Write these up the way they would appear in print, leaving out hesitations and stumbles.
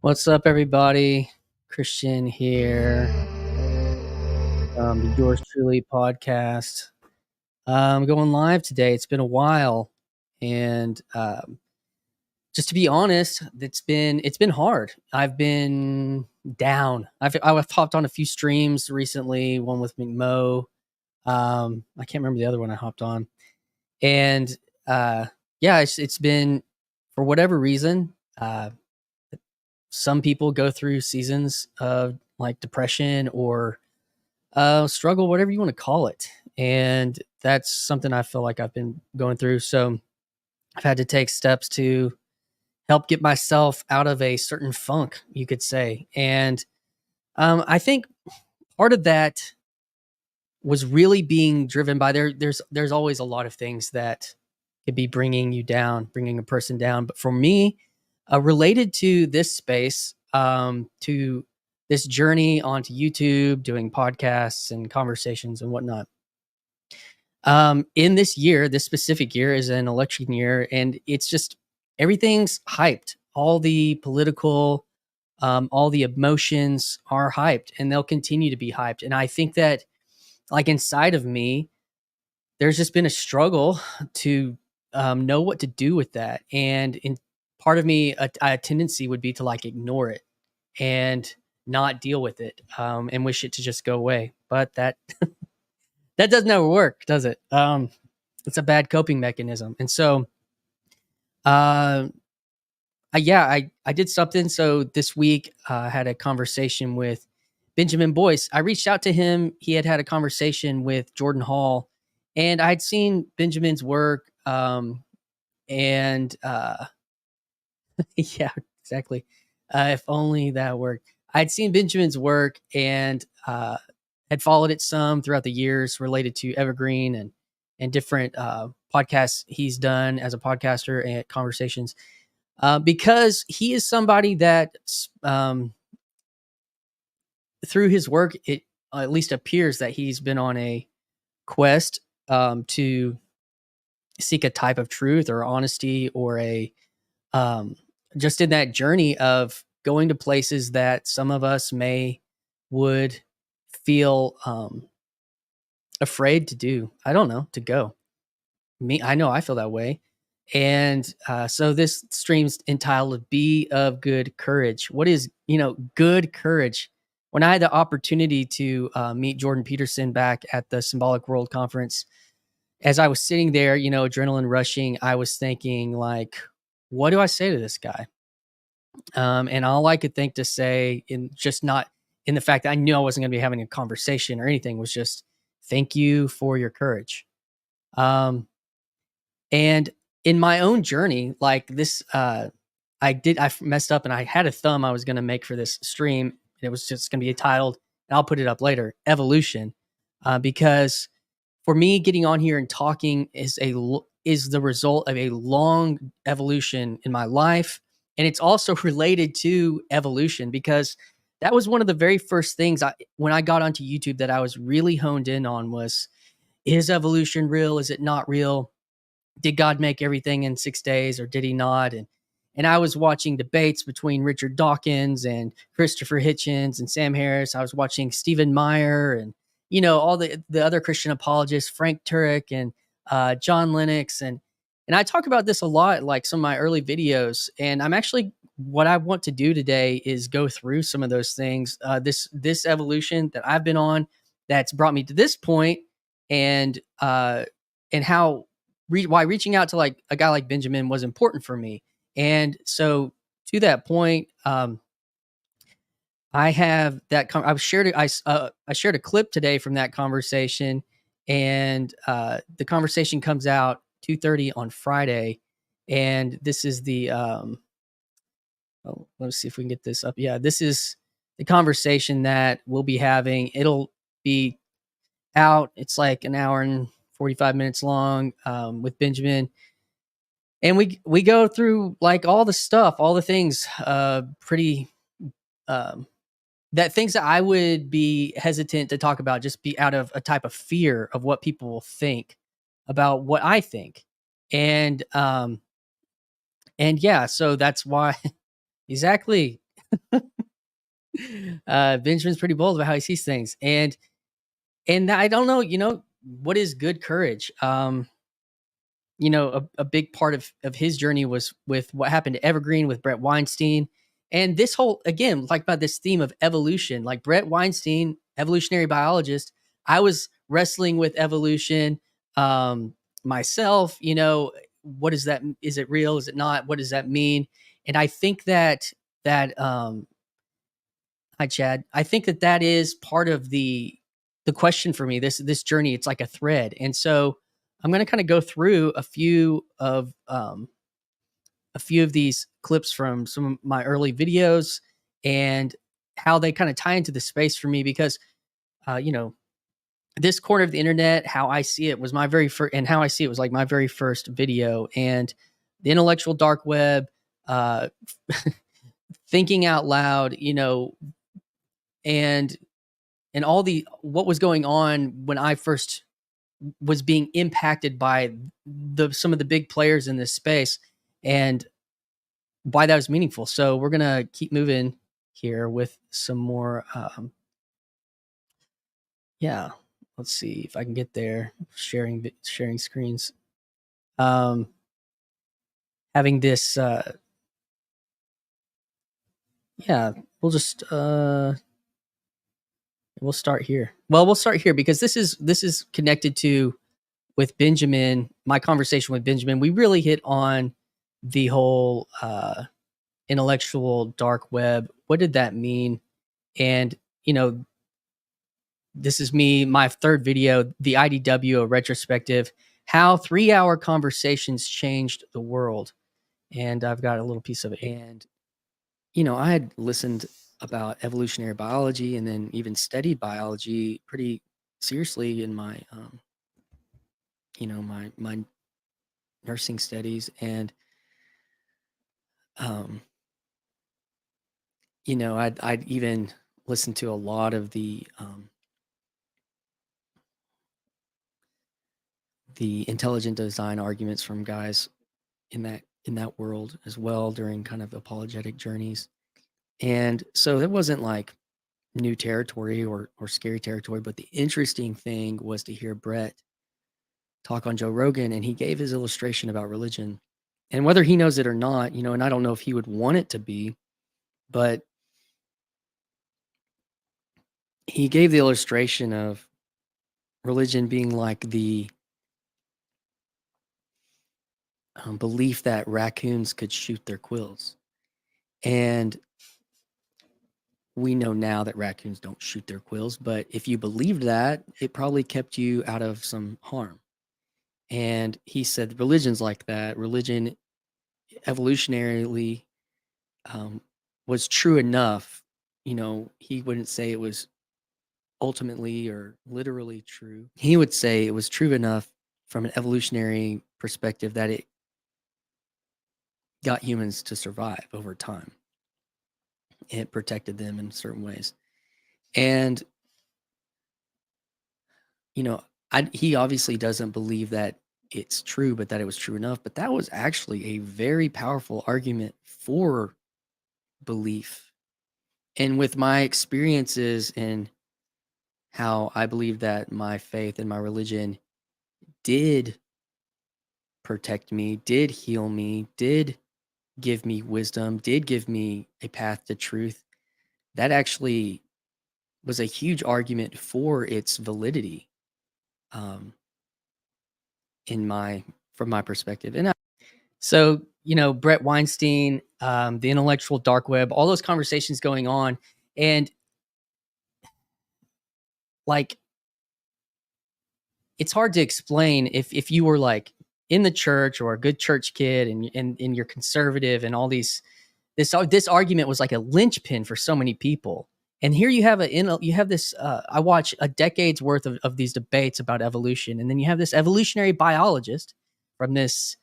What's up, everybody? Christian here, the Yours Truly podcast. I'm going live today. It's been a while, and just to be honest, it's been hard. I've been down. I've hopped on a few streams recently. One with McMo. I can't remember the other one I hopped on, and yeah, it's been for whatever reason. Some people go through seasons of like depression or struggle, whatever you want to call it. And that's something I feel like I've been going through. So I've had to take steps to help get myself out of a certain funk, you could say. And I think part of that was really being driven by there's always a lot of things that could be bringing you down, bringing a person down. But for me, related to this space, to this journey onto YouTube, doing podcasts and conversations and whatnot. In this year, this specific year is an election year, and it's just everything's hyped. All the political, all the emotions are hyped, and they'll continue to be hyped. And I think that, like inside of me, there's just been a struggle to know what to do with that. And in part of me, a tendency would be to like ignore it and not deal with it, and wish it to just go away. But that that doesn't ever work, does it? It's a bad coping mechanism. And so, uh, I did something. So this week, I had a conversation with Benjamin Boyce. I reached out to him. He had a conversation with Jordan Hall, and I'd seen Benjamin's work. And yeah, exactly. If only that worked. I'd seen Benjamin's work and had followed it some throughout the years related to Evergreen and different podcasts he's done as a podcaster and conversations. Because he is somebody that through his work, it at least appears that he's been on a quest to seek a type of truth or honesty or a just in that journey of going to places that some of us would feel afraid to do. I don't know, to go. I know I feel that way. And so this stream's entitled "Be of Good Courage." What is good courage? When I had the opportunity to meet Jordan Peterson back at the Symbolic World Conference, as I was sitting there, adrenaline rushing, I was thinking like, what do I say to this guy? And all I could think to say, in just not in the fact that I knew I wasn't going to be having a conversation or anything, was just thank you for your courage. And in my own journey, like this, I messed up and I had a thumb I was going to make for this stream. And it was just going to be titled, and I'll put it up later, Evolution. Because for me, getting on here and talking is the result of a long evolution in my life. And it's also related to evolution because that was one of the very first things when I got onto YouTube that I was really honed in on was, is evolution real? Is it not real? Did God make everything in 6 days or did he not? And I was watching debates between Richard Dawkins and Christopher Hitchens and Sam Harris. I was watching Stephen Meyer and all the other Christian apologists, Frank Turek and John Lennox, and I talk about this a lot, like some of my early videos. And I'm actually, what I want to do today is go through some of those things. This evolution that I've been on, that's brought me to this point, and how why reaching out to like a guy like Benjamin was important for me. And so to that point, I have that. I shared a clip today from that conversation, and the conversation comes out 2:30 on Friday, and this is the. Let's see if we can get this up. Yeah, this is the conversation that we'll be having. It'll be out. It's like an hour and 45 minutes long with Benjamin. And we go through like all the stuff, all the things, pretty that things that I would be hesitant to talk about, just be out of a type of fear of what people will think about what I think. And yeah, so that's why exactly. Benjamin's pretty bold about how he sees things, and I don't know, what is good courage. A big part of his journey was with what happened to Evergreen with Brett Weinstein. And this whole, again, like about this theme of evolution, like Brett Weinstein, evolutionary biologist, I was wrestling with evolution myself. What is that? Is it real? Is it not? What does that mean? And I think that hi Chad, I think that is part of the question for me. This journey, it's like a thread, and so I'm going to kind of go through a few of these clips from some of my early videos and how they kind of tie into the space for me because, this corner of the internet, how I see it was my very first, and how I see it was like my very first video, and the intellectual dark web, uh, thinking out loud, and all the what was going on when I first was being impacted by some of the big players in this space and why that was meaningful. So we're gonna keep moving here with some more. Yeah, let's see if I can get there. Sharing screens. Having this. Yeah, we'll just. We'll start here. Well, we'll start here because this is connected to with Benjamin. My conversation with Benjamin, we really hit on the whole intellectual dark web. What did that mean? And this is me, my third video, the IDW, a retrospective, how 3-hour conversations changed the world. And I've got a little piece of it. And I had listened about evolutionary biology and then even studied biology pretty seriously in my my nursing studies, and I'd even listened to a lot of the intelligent design arguments from guys in that world as well during kind of apologetic journeys. And so it wasn't like new territory or scary territory, but the interesting thing was to hear Brett talk on Joe Rogan, and he gave his illustration about religion. And whether he knows it or not, and I don't know if he would want it to be, but he gave the illustration of religion being like the belief that raccoons could shoot their quills. And we know now that raccoons don't shoot their quills, but if you believed that, it probably kept you out of some harm. And he said religion's like that. Religion evolutionarily was true enough. He wouldn't say it was ultimately or literally true. He would say it was true enough from an evolutionary perspective that it got humans to survive over time. It protected them in certain ways. And, he obviously doesn't believe that it's true, but that it was true enough. But that was actually a very powerful argument for belief. And with my experiences and how I believe that my faith and my religion did protect me, did heal me, did give me wisdom, did give me a path to truth, that actually was a huge argument for its validity, um, from my perspective. And so, Brett Weinstein, the intellectual dark web, all those conversations going on, and like, it's hard to explain if you were like in the church or a good church kid and you're conservative and all this argument was like a linchpin for so many people. And here you have this. I watch a decade's worth of these debates about evolution, and then you have this evolutionary biologist from this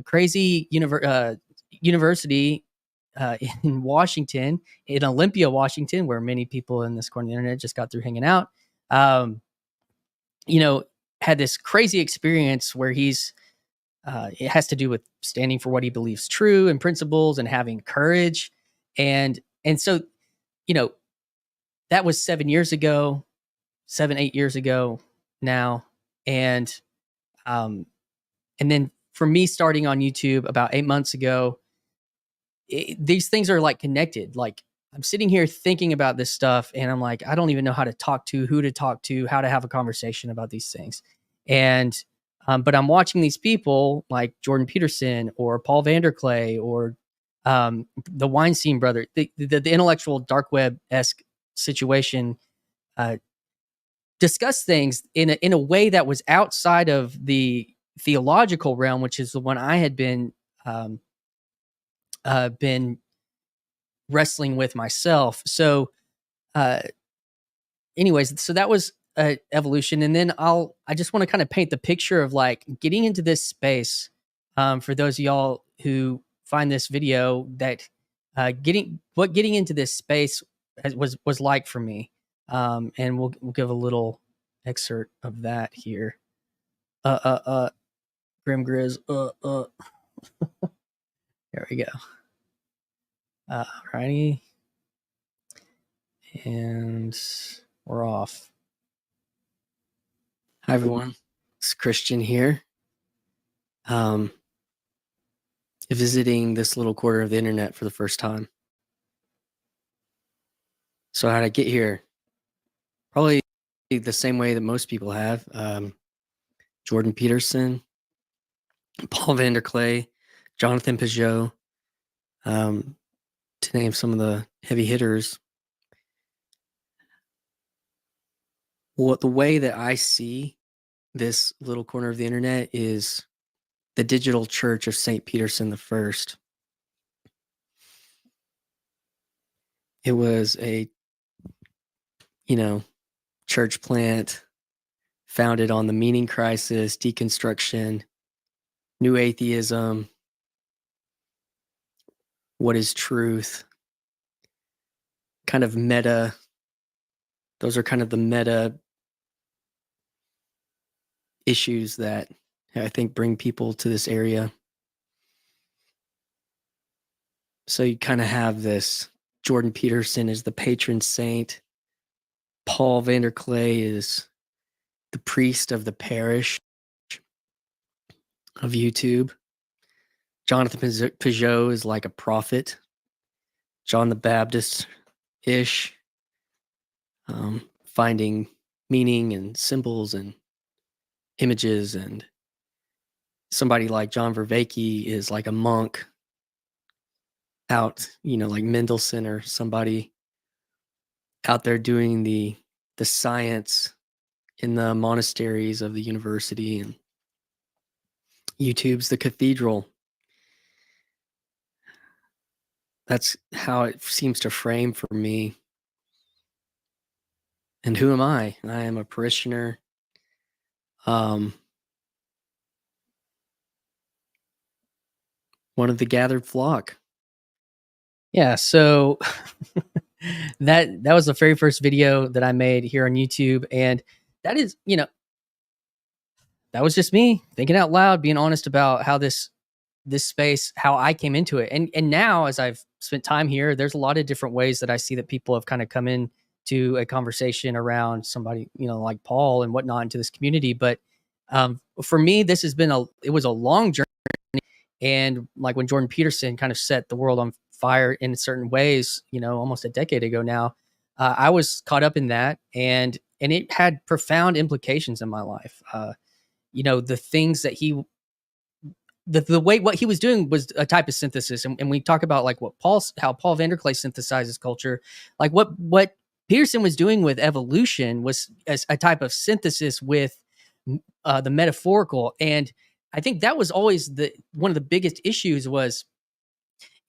crazy university in Washington, in Olympia, Washington, where many people in this corner of the internet just got through hanging out. Had this crazy experience where it has to do with standing for what he believes true and principles and having courage. And And so, you know, that was 7 years ago, 7, 8 years ago now. And then for me starting on YouTube about 8 months ago, these things are like connected. Like I'm sitting here thinking about this stuff and I'm like, I don't even know how to talk to, who to talk to, how to have a conversation about these things. And, but I'm watching these people like Jordan Peterson or Paul Vanderklay or the Weinstein brother, the intellectual dark web-esque situation, discuss things in a way that was outside of the theological realm, which is the one I had been wrestling with myself. So, anyways, so that was evolution, and then I just want to kind of paint the picture of like getting into this space. For those of y'all who find this video, that getting into this space was like for me, and we'll give a little excerpt of that here. Grim Grizz. There we go. Alrighty. And we're off. Hi, everyone. It's Christian here. Visiting this little corner of the internet for the first time. So how did I get here? Probably the same way that most people have. Jordan Peterson, Paul Vanderklay, Jonathan Pageau, to name some of the heavy hitters. Well, the way that I see this little corner of the internet is the digital church of St. Peterson the First. It was a, church plant founded on the meaning crisis, deconstruction, new atheism, what is truth, kind of meta. Those are kind of the meta issues that I think bring people to this area. So you kind of have this Jordan Peterson is the patron saint. Paul Vanderklay is the priest of the parish of YouTube. Jonathan Pageau is like a prophet. John the Baptist-ish, finding meaning and symbols and images. And somebody like John Vervaeke is like a monk out, like Mendelssohn or somebody out there doing the science in the monasteries of the university. And YouTube's the cathedral. That's how it seems to frame for me. And who am I? I am a parishioner. One of the gathered flock. Yeah, so that was the very first video that I made here on YouTube. And that is, that was just me thinking out loud, being honest about how this space, how I came into it. And now, as I've spent time here, there's a lot of different ways that I see that people have kind of come in to a conversation around somebody, like Paul and whatnot into this community. But for me, this has been it was a long journey. And like when Jordan Peterson kind of set the world on fire in certain ways, almost a decade ago now, I was caught up in that, and it had profound implications in my life. The things that the way what he was doing was a type of synthesis, and we talk about like how Paul Vanderklay synthesizes culture, like what Peterson was doing with evolution was as a type of synthesis with the metaphorical. And I think that was always one of the biggest issues was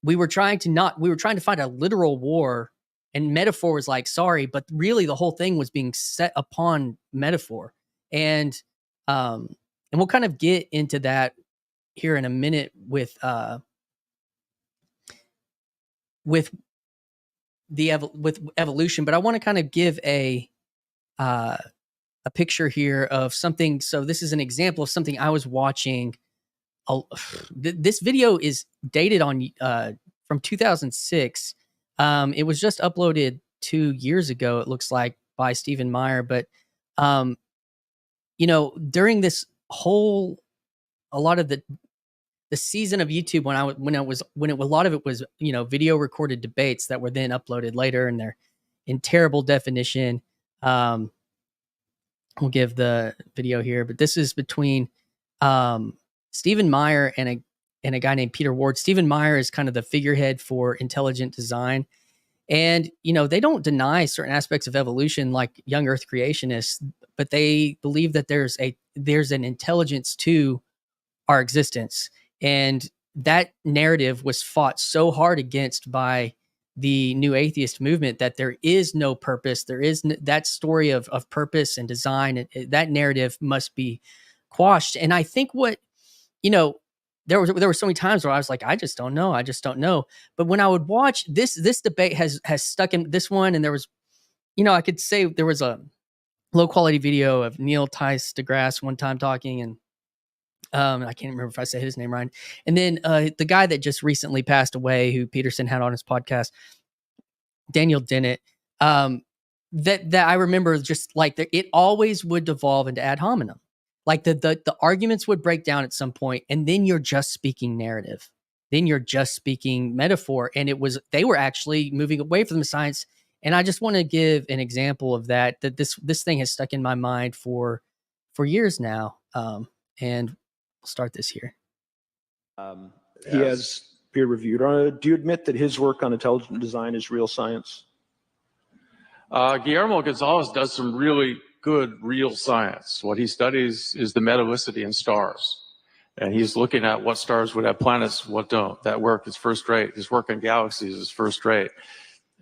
we were trying to find a literal war, and metaphor was like, sorry, but really the whole thing was being set upon metaphor. And we'll kind of get into that here in a minute with evolution, but I want to kind of give a picture here of something. So this is an example of something I was watching. This video is dated on from 2006. It was just uploaded 2 years ago, it looks like, by Stephen Meyer. But during this whole, a lot of the season of YouTube, when a lot of it was video recorded debates that were then uploaded later, and they're in terrible definition. We'll give the video here, but this is between Stephen Meyer and a guy named Peter Ward. Stephen Meyer is kind of the figurehead for intelligent design. And, they don't deny certain aspects of evolution like young Earth creationists, but they believe that there's an intelligence to our existence. And that narrative was fought so hard against by the new atheist movement, that there is no purpose. There is that story of purpose and design. That narrative must be quashed. And I think there were so many times where I was like, I just don't know. But when I would watch this debate has stuck in this one. And there was, I could say there was a low quality video of Neil Tice deGrasse one time talking, and I can't remember if I said his name right. And then the guy that just recently passed away, who Peterson had on his podcast, Daniel Dennett, that I remember just like it always would devolve into ad hominem. Like the arguments would break down at some point, and then you're just speaking narrative. Then you're just speaking metaphor. And they were actually moving away from the science. And I just want to give an example of that this thing has stuck in my mind for years now. And we'll start this here. He has peer reviewed. Do you admit that his work on intelligent design is real science? Guillermo Gonzalez does some really good real science. What he studies is the metallicity in stars. And he's looking at what stars would have planets, what don't. That work is first rate. His work on galaxies is first rate.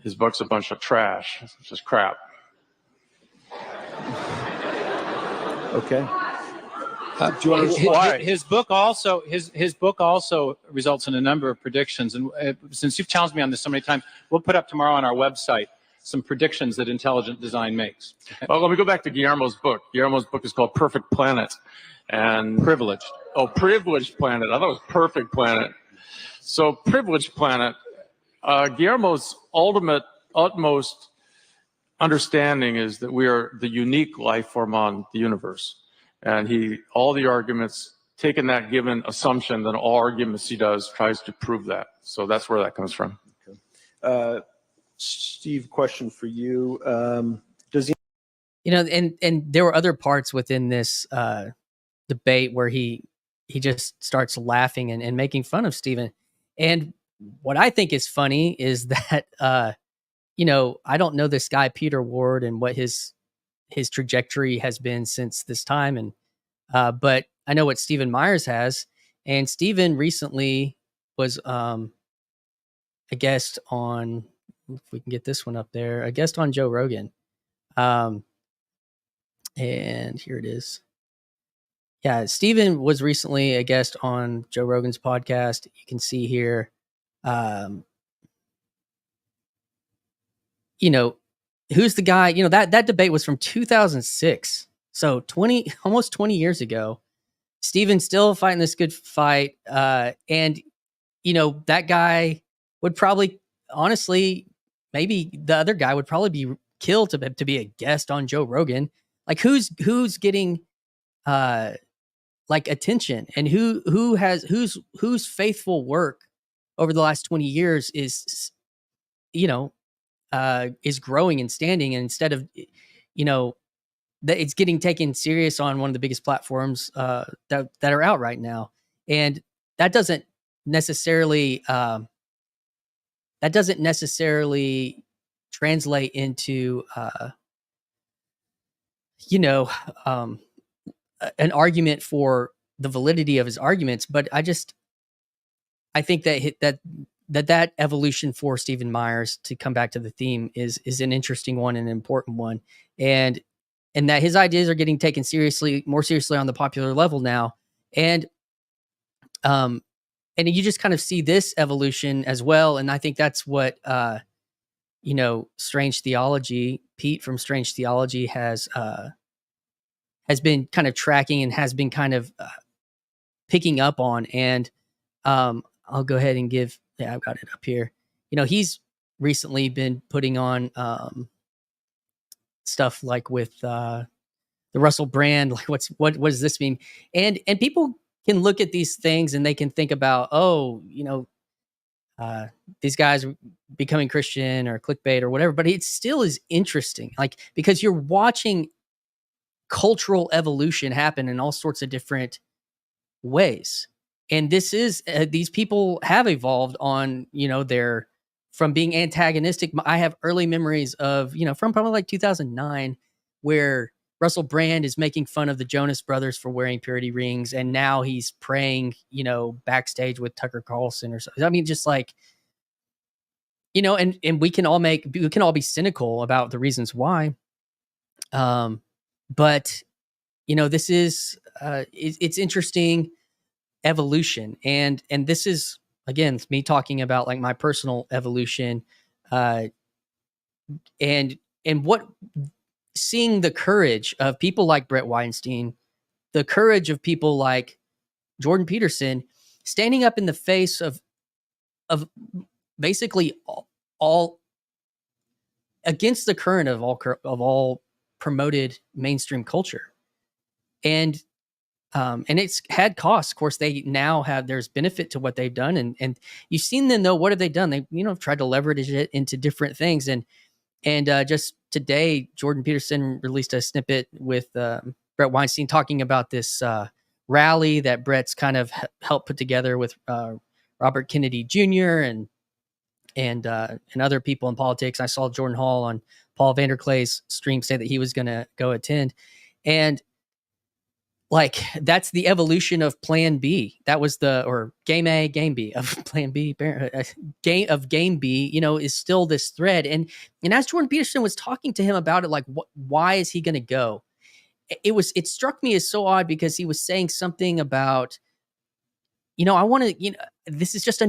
His book's a bunch of trash. It's just crap. Okay. Do you want his book also results in a number of predictions, and since you've challenged me on this so many times, we'll put up tomorrow on our website some predictions that intelligent design makes. Well, let me go back to Guillermo's book. Guillermo's book is called Perfect Planet. And Privileged. Oh, Privileged Planet. I thought it was Perfect Planet. So Privileged Planet, Guillermo's utmost understanding is that we are the unique life form on the universe. And all the arguments, taking that given assumption, then all arguments he does tries to prove that. So that's where that comes from. Okay. Steve, question for you. Does he? And there were other parts within this debate where he just starts laughing and making fun of Stephen. And what I think is funny is that I don't know this guy Peter Ward and what his trajectory has been since this time, and but I know what Stephen Myers has. And Stephen recently was a guest on, if we can get this one up there, a guest on Joe Rogan. And here it is. Yeah, Stephen was recently a guest on Joe Rogan's podcast. You can see here, who's the guy, that debate was from 2006. So almost 20 years ago. Stephen's still fighting this good fight. And that guy would probably, honestly, maybe the other guy would probably be killed to be a guest on Joe Rogan. Like who's getting like attention, and whose faithful work over the last 20 years is growing and standing, and instead of that it's getting taken serious on one of the biggest platforms that are out right now. And that doesn't necessarily translate into an argument for the validity of his arguments. But I think that evolution for Stephen Myers, to come back to the theme, is an interesting one and an important one, and that his ideas are getting taken more seriously on the popular level now. And you just kind of see this evolution as well. And I think that's what Strange Theology, Pete from Strange Theology, has been kind of tracking and has been kind of picking up on. And I'll go ahead and I've got it up here. He's recently been putting on stuff like with the Russell Brand, like what does this mean? And people can look at these things and they can think about, oh, these guys becoming Christian or clickbait or whatever, but it still is interesting, like, because you're watching cultural evolution happen in all sorts of different ways. And this is these people have evolved on, their from being antagonistic. I have early memories of, from probably like 2009, where Russell Brand is making fun of the Jonas Brothers for wearing purity rings, and now he's praying, backstage with Tucker Carlson or something. I mean, just like, and we can all be cynical about the reasons why. But this is it's interesting evolution, and this is, again, me talking about like my personal evolution, and what seeing the courage of people like Brett Weinstein, the courage of people like Jordan Peterson, standing up in the face of basically all against the current of all promoted mainstream culture. And it's had costs. Of course, they now there's benefit to what they've done. And you've seen them, though. What have they done? They, tried to leverage it into different things. And just today, Jordan Peterson released a snippet with Brett Weinstein talking about this rally that Brett's kind of helped put together with Robert Kennedy Jr. and other people in politics. I saw Jordan Hall on Paul Vanderklay's stream say that he was going to go attend. And like, that's the evolution of Plan B. That was or Game A, Game B of Plan B, Game B, is still this thread. And as Jordan Peterson was talking to him about it, like, why is he going to go? It struck me as so odd, because he was saying something about, I want to, this is just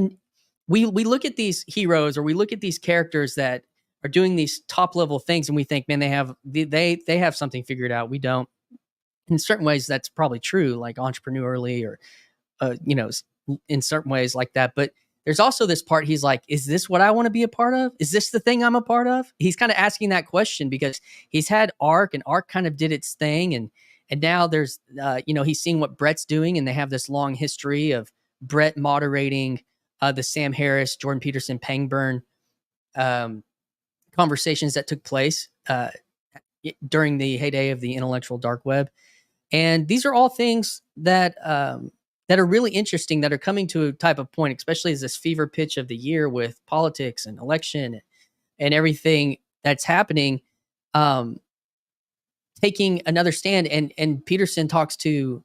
we look at these heroes, or we look at these characters that are doing these top level things, and we think, man, they have something figured out. We don't. In certain ways, that's probably true, like entrepreneurially, or, in certain ways like that. But there's also this part, he's like, is this what I want to be a part of? Is this the thing I'm a part of? He's kind of asking that question because he's had ARC, and ARC kind of did its thing. And now there's, he's seeing what Brett's doing, and they have this long history of Brett moderating the Sam Harris, Jordan Peterson, Pangburn conversations that took place during the heyday of the intellectual dark web. And these are all things that are really interesting, that are coming to a type of point, especially as this fever pitch of the year with politics and election and everything that's happening, taking another stand. And Peterson talks to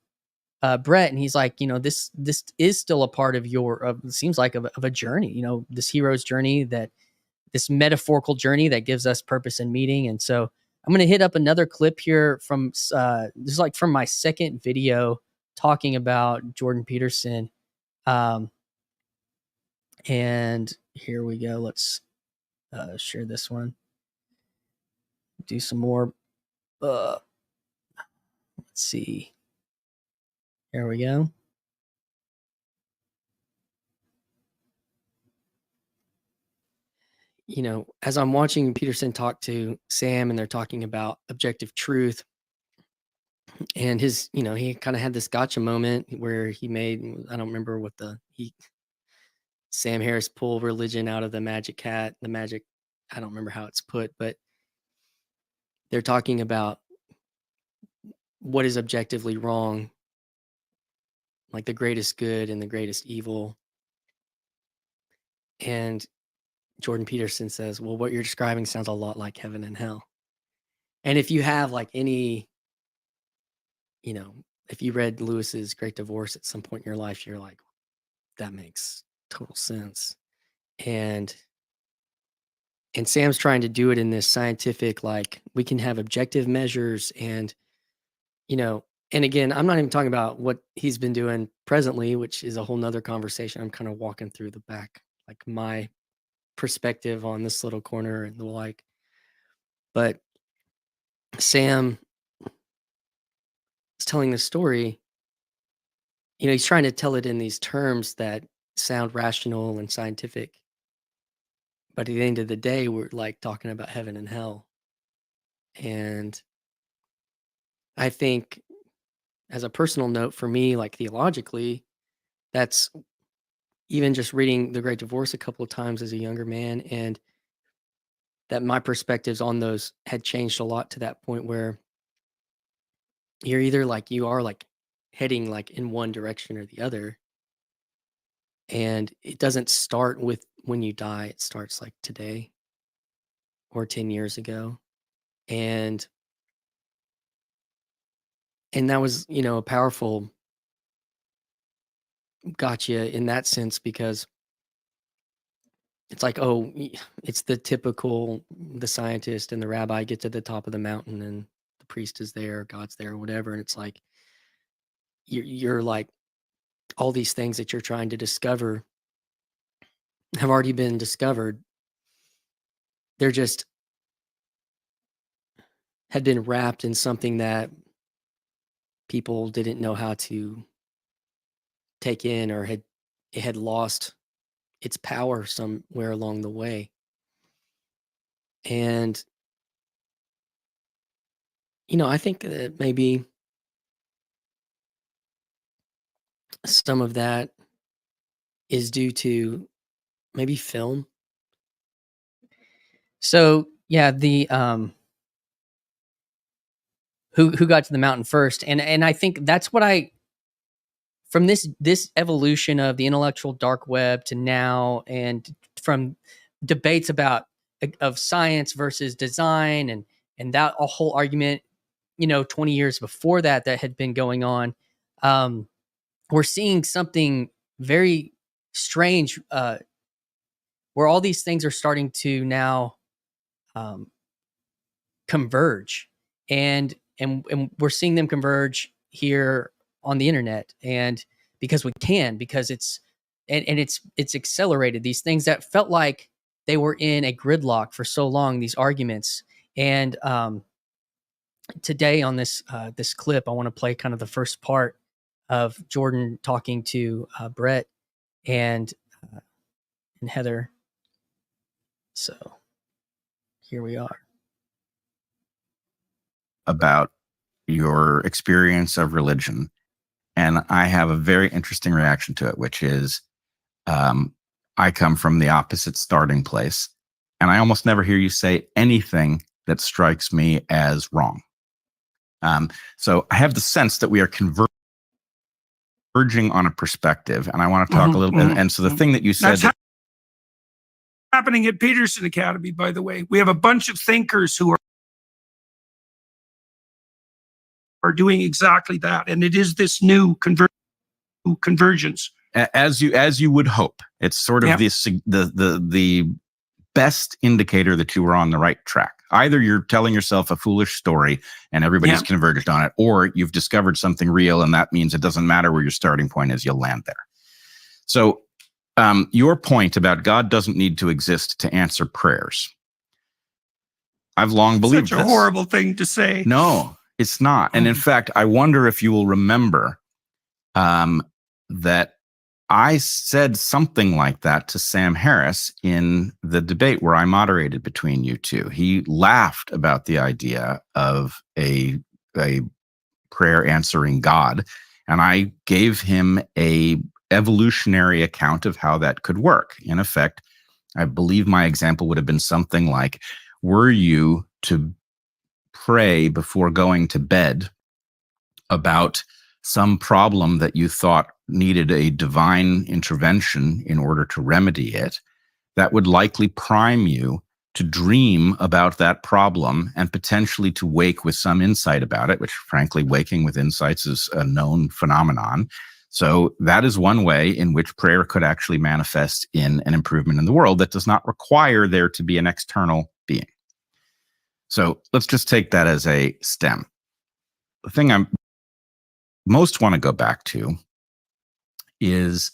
Brett, and he's like, this is still a part of it seems like of a journey, this hero's journey, this metaphorical journey that gives us purpose and meaning. And so I'm going to hit up another clip here from this is like from my second video talking about Jordan Peterson. And here we go. Let's share this one. Do some more. Let's see. Here we go. As I'm watching Peterson talk to Sam, and they're talking about objective truth, and his, he kind of had this gotcha moment where he made, I don't remember what Sam Harris pull religion out of the magic hat, I don't remember how it's put, but they're talking about what is objectively wrong, like the greatest good and the greatest evil. And Jordan Peterson says, well, what you're describing sounds a lot like heaven and hell. And if you have like any, if you read Lewis's Great Divorce at some point in your life, you're like, that makes total sense. And Sam's trying to do it in this scientific, like, we can have objective measures, and, and again, I'm not even talking about what he's been doing presently, which is a whole nother conversation. I'm kind of walking through the back, like my perspective on this little corner and the like. But Sam is telling the story, he's trying to tell it in these terms that sound rational and scientific, But at the end of the day, we're like talking about heaven and hell. And I think, as a personal note for me, like theologically, that's even just reading The Great Divorce a couple of times as a younger man, and that my perspectives on those had changed a lot to that point where you're either like, you are like heading like in one direction or the other. And it doesn't start with when you die, it starts like today or 10 years ago. And that was, a powerful gotcha in that sense, because it's like, it's the typical, the scientist and the rabbi get to the top of the mountain and the priest is there, God's there, whatever. And it's like, you're like, all these things that you're trying to discover have already been discovered. They're just had been wrapped in something that people didn't know how to take in, or it had lost its power somewhere along the way. And, I think that maybe some of that is due to maybe film. So yeah, the who got to the mountain first, and I think that's what from this evolution of the intellectual dark web to now, and from debates of science versus design, and that a whole argument, 20 years before that had been going on. We're seeing something very strange, where all these things are starting to now converge, and we're seeing them converge here on the internet, and because it's accelerated these things that felt like they were in a gridlock for so long, these arguments. And today on this clip, I want to play kind of the first part of Jordan talking to Brett and Heather. So here we are. About your experience of religion. And I have a very interesting reaction to it, which is I come from the opposite starting place, and I almost never hear you say anything that strikes me as wrong. So I have the sense that we are converging on a perspective, and I want to talk a little bit. And so the thing that you said... That's happening at Peterson Academy, by the way. We have a bunch of thinkers who are doing exactly that, and it is this new convergence. As you would hope, it's sort of the best indicator that you were on the right track. Either you're telling yourself a foolish story and everybody's converged on it, or you've discovered something real, and that means it doesn't matter where your starting point is, you'll land there. So your point about God doesn't need to exist to answer prayers, I've long believed Such a horrible thing to say. No, it's not. And in fact, I wonder if you will remember that I said something like that to Sam Harris in the debate where I moderated between you two. He laughed about the idea of a prayer answering God, and I gave him a evolutionary account of how that could work. In effect, I believe my example would have been something like, were you to pray before going to bed about some problem that you thought needed a divine intervention in order to remedy it, that would likely prime you to dream about that problem and potentially to wake with some insight about it, which frankly, waking with insights is a known phenomenon. So that is one way in which prayer could actually manifest in an improvement in the world that does not require there to be an external being. So let's just take that as a stem. The thing I most want to go back to is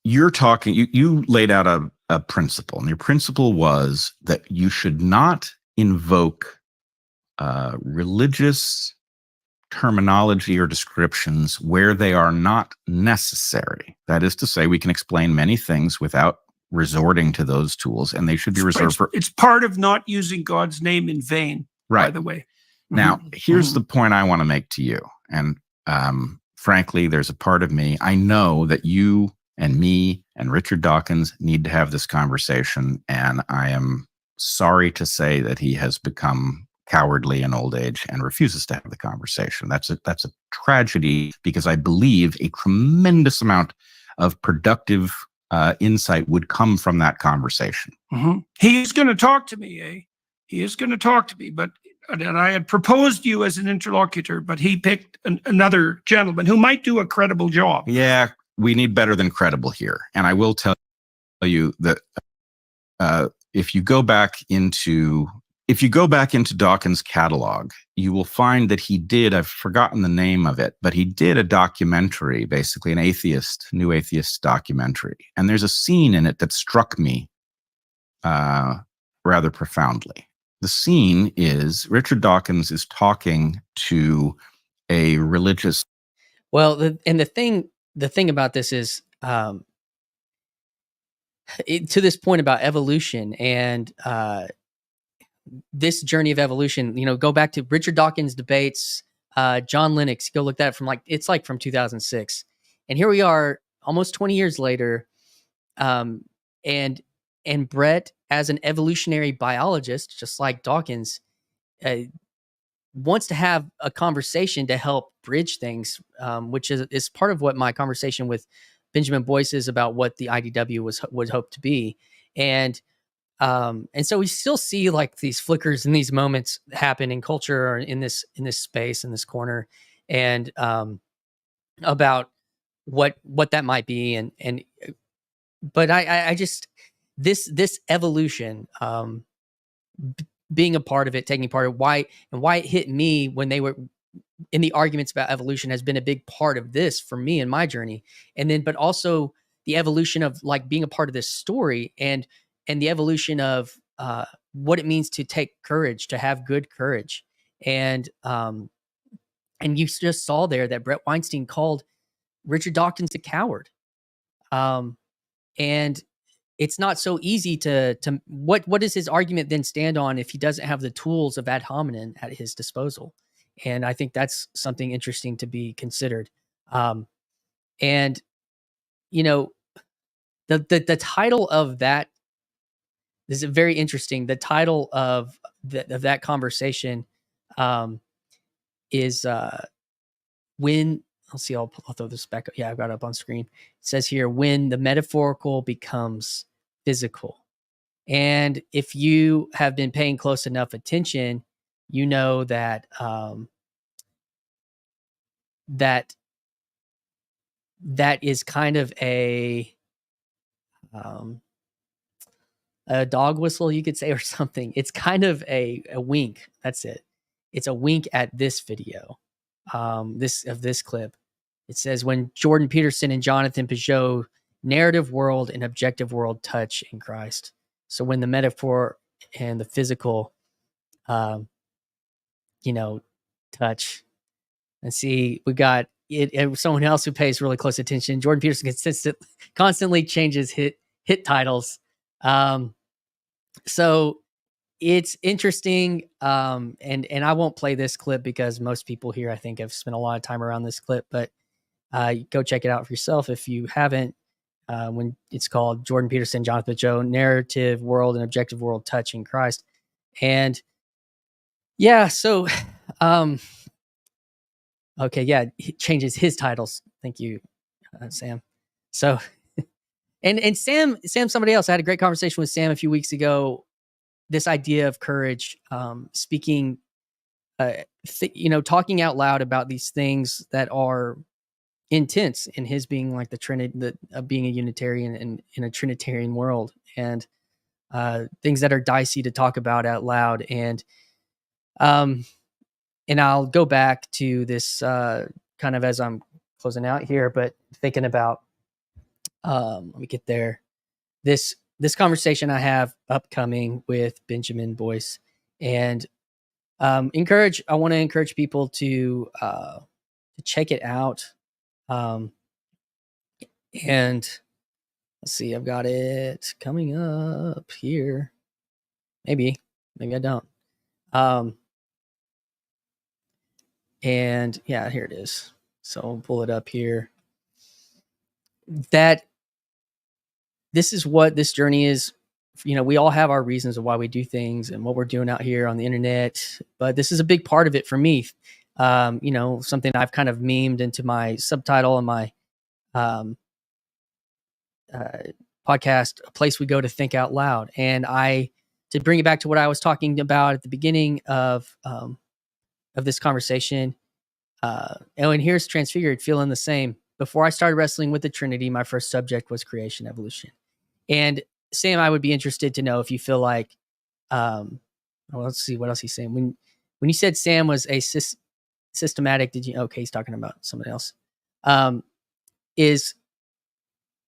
you're talking, you laid out a principle, and your principle was that you should not invoke religious terminology or descriptions where they are not necessary. That is to say, we can explain many things without resorting to those tools, and they should be reserved for. It's part of not using God's name in vain, by Right. the way. Now, Mhm. here's the point I want to make to you. And frankly, there's a part of me, I know that you and me and Richard Dawkins need to have this conversation. And I am sorry to say that he has become cowardly in old age and refuses to have the conversation. That's a tragedy, because I believe a tremendous amount of productive insight would come from that conversation. Mhm. He is going to talk to me, eh? He is going to talk to me, but and I had proposed you as an interlocutor, but he picked another gentleman who might do a credible job. Yeah, we need better than credible here. And I will tell you that if you go back into Dawkins' catalog, you will find that he did, I've forgotten the name of it, but he did a documentary, basically an new atheist documentary. And there's a scene in it that struck me rather profoundly. The scene is Richard Dawkins is talking to a religious. Well, the thing about this is, to this point about evolution and this journey of evolution, go back to Richard Dawkins debates, John Lennox, go look that up from 2006. And here we are almost 20 years later. And Brett, as an evolutionary biologist, just like Dawkins, wants to have a conversation to help bridge things, which is part of what my conversation with Benjamin Boyce is about, what the IDW would hope to be. And so we still see like these flickers and these moments happen in culture or in this space, in this corner, and about what that might be. But I just, this evolution, being a part of it, taking part of why it hit me when they were in the arguments about evolution has been a big part of this for me in my journey. And then, but also the evolution of like being a part of this story and the evolution of what it means to take courage, to have good courage. And you just saw there that Brett Weinstein called Richard Dawkins a coward. And it's not so easy to what does his argument then stand on if he doesn't have the tools of ad hominem at his disposal? And I think that's something interesting to be considered. And the title of that, this is very interesting. The title of that conversation is when, let's see, I'll throw this back up. Yeah, I've got it up on screen. It says here, when the metaphorical becomes physical. And if you have been paying close enough attention, you know that that is kind of a dog whistle, you could say, or something. It's kind of a wink. That's it. It's a wink at this video, this clip. It says, when Jordan Peterson and Jonathan Peugeot, narrative world and objective world touch in Christ. So when the metaphor and the physical, touch. And see, we got it. Someone else who pays really close attention. Jordan Peterson constantly changes hit titles. So it's interesting. And I won't play this clip because most people here, I think, have spent a lot of time around this clip, but go check it out for yourself if you haven't. When it's called Jordan Peterson, Jonathan Peugeot, narrative world and objective world touching Christ. And yeah, so, okay. Yeah. He changes his titles. Thank you, Sam. So, and Sam, somebody else, I had a great conversation with Sam a few weeks ago. This idea of courage, speaking, talking out loud about these things that are intense, in his being like the Trinity, being a Unitarian and in a Trinitarian world, and things that are dicey to talk about out loud. And I'll go back to this kind of as I'm closing out here, but thinking about, let me get there. This conversation I have upcoming with Benjamin Boyce, and I want to encourage people to check it out. And Let's see. I've got it coming up here. Maybe I don't. And yeah, here it is. So I'll pull it up here. That this is what this journey is. You know, we all have our reasons of why we do things and what we're doing out here on the internet, but this is a big part of it for me. You know, something I've kind of memed into my subtitle and my podcast, A Place We Go to Think Out Loud. And to bring it back to what I was talking about at the beginning of this conversation, and here's Transfigured feeling the same. Before I started wrestling with the Trinity, my first subject was creation, evolution. And Sam, I would be interested to know if you feel like, well, let's see what else he's saying. When you said Sam was a systematic, did you? Okay, he's talking about somebody else. Is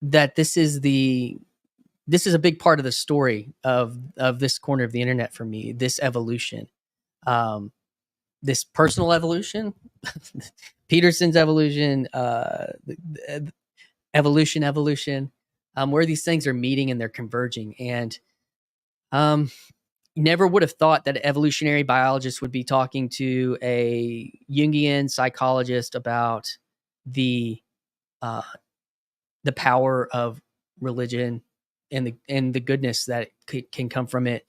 that this is a big part of the story of this corner of the internet for me. This evolution, this personal evolution, Peterson's evolution, evolution. Where these things are meeting and they're converging. And never would have thought that an evolutionary biologist would be talking to a Jungian psychologist about the power of religion and the goodness that can come from it.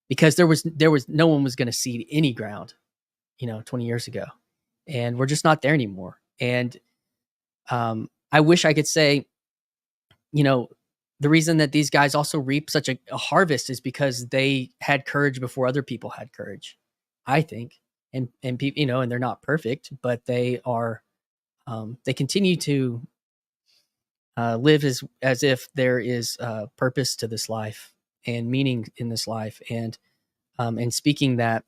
Because there was no one was going to cede any ground, 20 years ago, and we're just not there anymore. And I wish I could say, the reason that these guys also reap such a harvest is because they had courage before other people had courage, I think. And people, and they're not perfect, but they are, they continue to live as if there is purpose to this life and meaning in this life, and speaking that.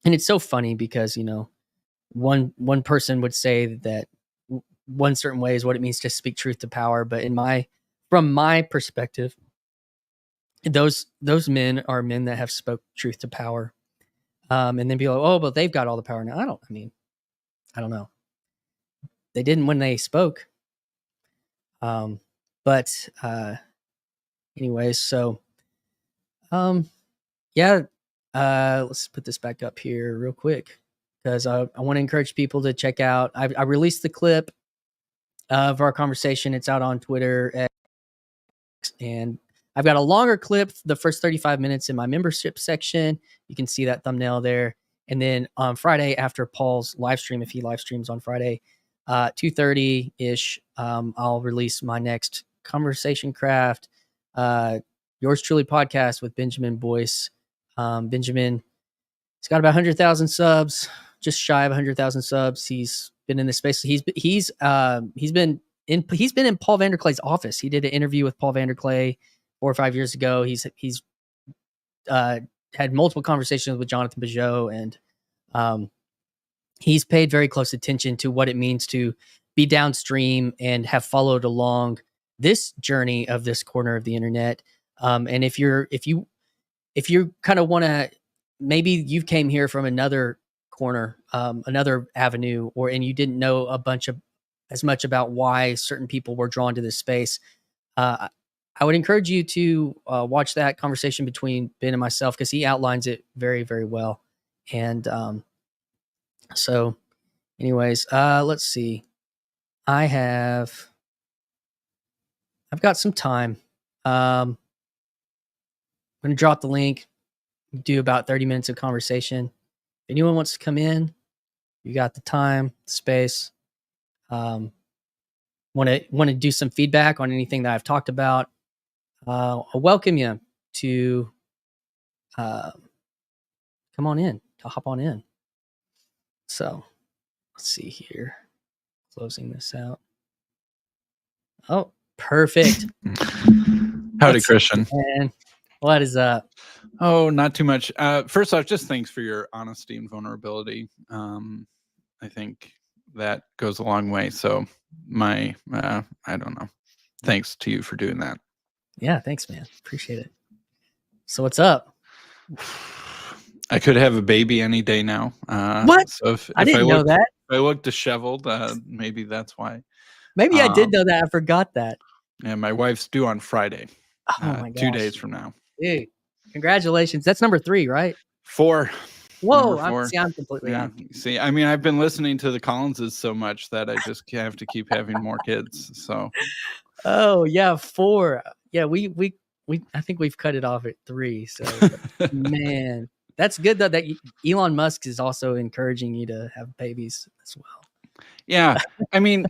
And it's so funny because, one person would say that one certain way is what it means to speak truth to power. But from my perspective, those men are men that have spoke truth to power. And then be like, oh, but they've got all the power now. I don't know. They didn't when they spoke. But anyways, so, yeah, let's put this back up here real quick because I want to encourage people to check out. I released the clip of our conversation. It's out on Twitter, and I've got a longer clip, the first 35 minutes in my membership section. You can see that thumbnail there. And then on Friday after Paul's live stream, if he live streams on Friday, 2:30 ish, I'll release my next Conversation Craft, Yours Truly podcast with Benjamin Boyce. Benjamin, he's got about 100,000 subs, just shy of 100,000 subs. He's been in this space. He's been in Paul VanderKlay's office. He did an interview with Paul VanderKlay 4 or 5 years ago. He's had multiple conversations with Jonathan Pageau, and he's paid very close attention to what it means to be downstream and have followed along this journey of this corner of the internet. And if you kind of want to, maybe you came here from another corner, another avenue, and you didn't know as much about why certain people were drawn to this space. I would encourage you to watch that conversation between Ben and myself, because he outlines it very, very well. And so anyways, let's see. I've got some time. I'm going to drop the link, do about 30 minutes of conversation. If anyone wants to come in, you got the time, space. Want to do some feedback on anything that I've talked about. I welcome you to come on in, to hop on in. So let's see here. Closing this out. Oh, perfect. Howdy, Christian. Man, what is up? Oh, not too much. First off, just thanks for your honesty and vulnerability. I think that goes a long way. So I don't know. Thanks to you for doing that. Yeah, thanks, man. Appreciate it. So what's up? I could have a baby any day now. What? So if I didn't know that. If I look disheveled, maybe that's why. Maybe I did know that. I forgot that. And my wife's due on Friday, Oh my 2 gosh. days from now. Dude, congratulations. That's number 3, right? 4. Whoa. Number 4. I'm completely Yeah. off. See, I mean, I've been listening to the Collinses so much that I just have to keep having more kids. So Oh yeah, 4. Yeah, we I think we've cut it off at 3. So man, that's good though that Elon Musk is also encouraging you to have babies as well. yeah, I mean,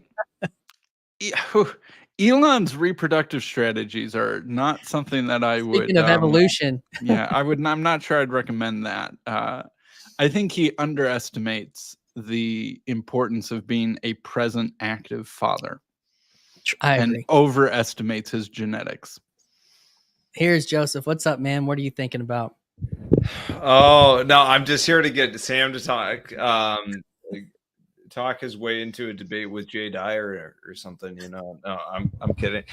Elon's reproductive strategies are not something that I would. Speaking of evolution, Yeah, I'm not sure I'd recommend that. I think he underestimates the importance of being a present, active father, I and agree. overestimates his genetics. Here's Joseph. What's up, man? What are you thinking about? Oh no, I'm just here to get Sam to talk. Talk his way into a debate with Jay Dyer or something. You know, no, I'm kidding.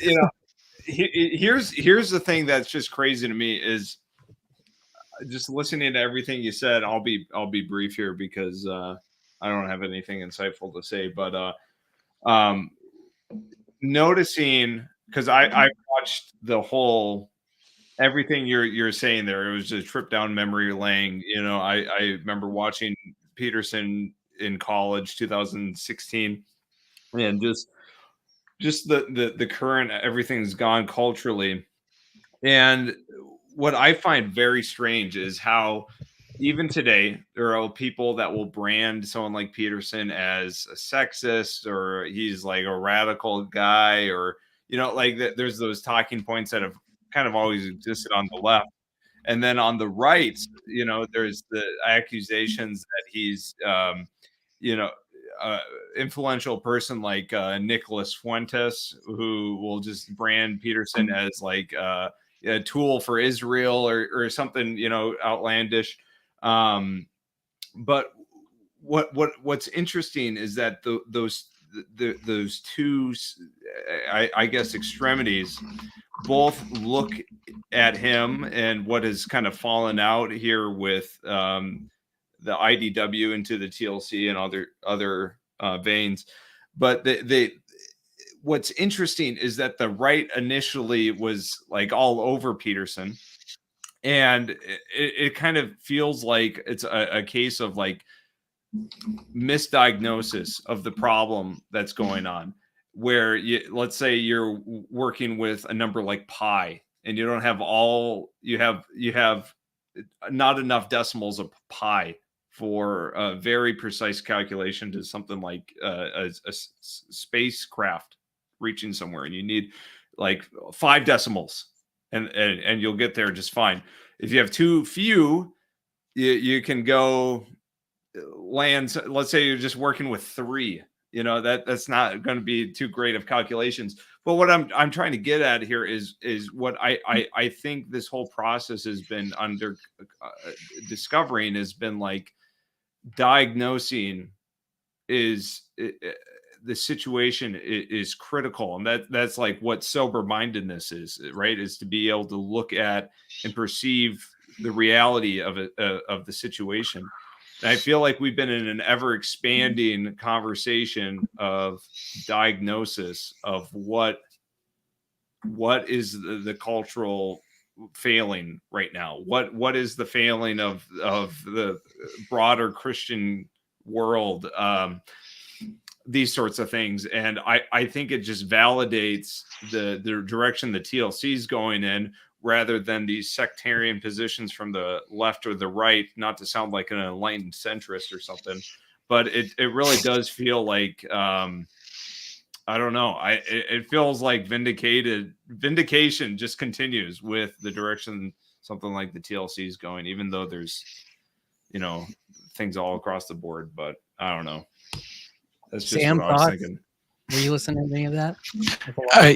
You know, here's the thing that's just crazy to me is just listening to everything you said. I'll be brief here because I don't have anything insightful to say, but noticing, because I watched the whole everything you're saying there. It was just a trip down memory lane. You know, I remember watching Peterson in college 2016, and just the current everything's gone culturally. And what I find very strange is how even today there are people that will brand someone like Peterson as a sexist, or he's like a radical guy, or you know, like there's those talking points that have kind of always existed on the left. And then on the right, you know, there's the accusations that he's you know, influential person like Nicholas Fuentes, who will just brand Peterson as like a tool for Israel or something, you know, outlandish. But what's interesting is that those two, I guess, extremities both look at him and what has kind of fallen out here with the IDW into the TLC and other veins. But what's interesting is that the right initially was like all over Peterson, and it kind of feels like it's a case of like misdiagnosis of the problem that's going on, where let's say you're working with a number like pi, and you don't have you have not enough decimals of pi for a very precise calculation to something like a spacecraft reaching somewhere, and you need like 5 decimals, and you'll get there just fine. If you have too few, you can go land. Let's say you're just working with 3. You know, that's not going to be too great of calculations. But what I'm trying to get at here is what I think this whole process has been discovering has been like diagnosing is the situation is critical, and that's like what sober-mindedness is, right? Is to be able to look at and perceive the reality of it, of the situation. And I feel like we've been in an ever expanding conversation of diagnosis of what is the cultural failing right now. What is the failing of the broader Christian world? These sorts of things. And I think it just validates the direction the TLC is going in, rather than these sectarian positions from the left or the right, not to sound like an enlightened centrist or something, but it really does feel like, I don't know. It feels like vindication just continues with the direction something like the TLC is going, even though there's, you know, things all across the board, but I don't know. That's just Sam, what I was thinking. Were you listening to any of that?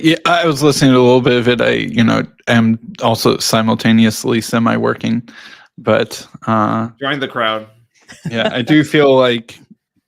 Yeah, I was listening to a little bit of it. I, you know, am also simultaneously semi-working, but join the crowd. Yeah, I do feel like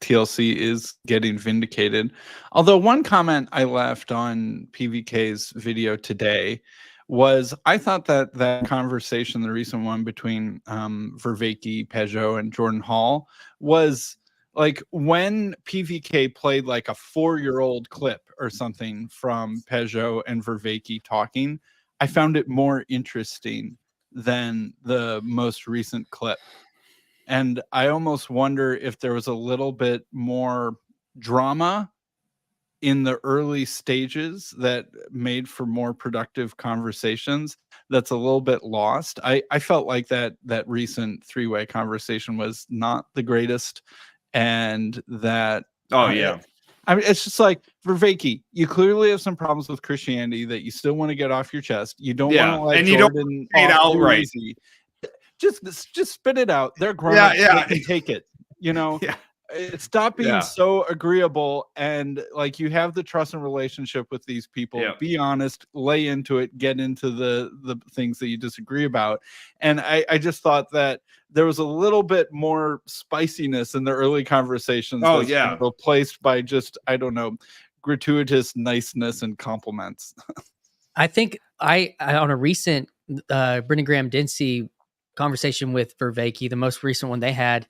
TLC is getting vindicated. Although one comment I left on PVK's video today was I thought that conversation, the recent one between Vervaeke, Peugeot, and Jordan Hall, was like when PVK played like a 4-year-old clip or something from Peugeot and Vervaeke talking, I found it more interesting than the most recent clip. And I almost wonder if there was a little bit more drama in the early stages that made for more productive conversations that's a little bit lost. I felt like that recent three-way conversation was not the greatest, and that Oh yeah. I mean, it's just like, Vervaeke, you clearly have some problems with Christianity that you still want to get off your chest. You don't want to let and you don't Jordan say it off too outright. easy. Just spit it out. They're grown. Yeah. They can take it. You know. Yeah. Stop being Yeah. so agreeable, and like, you have the trust and relationship with these people. Yep. Be honest, lay into it, get into the things that you disagree about. And I just thought that there was a little bit more spiciness in the early conversations. Oh, that's yeah. replaced by just, I don't know, gratuitous niceness and compliments. I think I on a recent Brendan Graham Dempsey conversation with Vervaeke, the most recent one they had,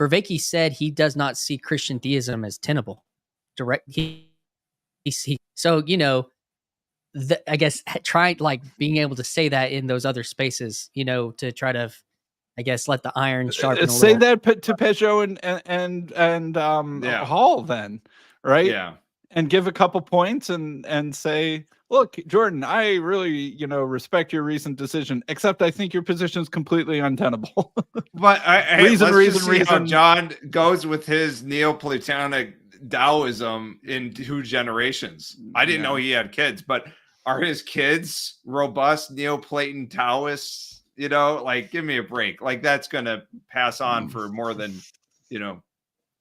Vervaeke said he does not see Christian theism as tenable. So, you know, I guess try like being able to say that in those other spaces, you know, to try to, I guess, let the iron sharpen a Say little. that to Peugeot and Yeah. Hall then, right? Yeah. And give a couple points and say, look, Jordan, I really, you know, respect your recent decision, except I think your position is completely untenable. But hey, Reason. let's just see how John goes with his Neoplatonic Taoism in 2 generations. I didn't know he had kids, but are his kids robust Neoplaton Taoists? You know, like, give me a break. Like, that's going to pass on for more than, you know,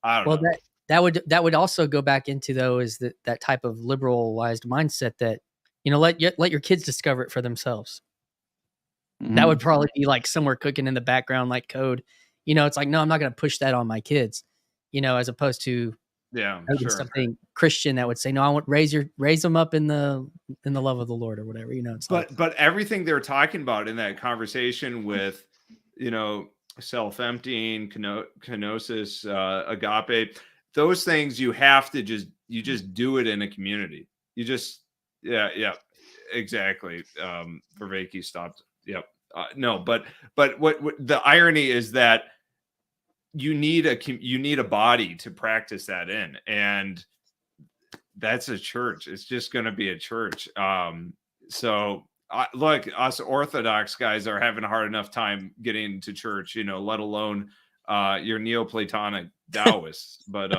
I don't know. That would also go back into, though, is that type of liberalized mindset that, you know, let your kids discover it for themselves. That would probably be like somewhere cooking in the background, like code. You know, it's like, no, I'm not going to push that on my kids, you know, as opposed to something Christian that would say, no, I want raise them up in the love of the Lord or whatever, you know. It's but everything they're talking about in that conversation with, you know, self-emptying, kenosis, agape, those things you have to just do it in a community. You just, yeah, exactly. Vervaeke stopped. Yep. No, but what the irony is that you need a body to practice that in, and that's a church. It's just going to be a church. So look, us Orthodox guys are having a hard enough time getting to church, you know, let alone your Neoplatonic Taoists. But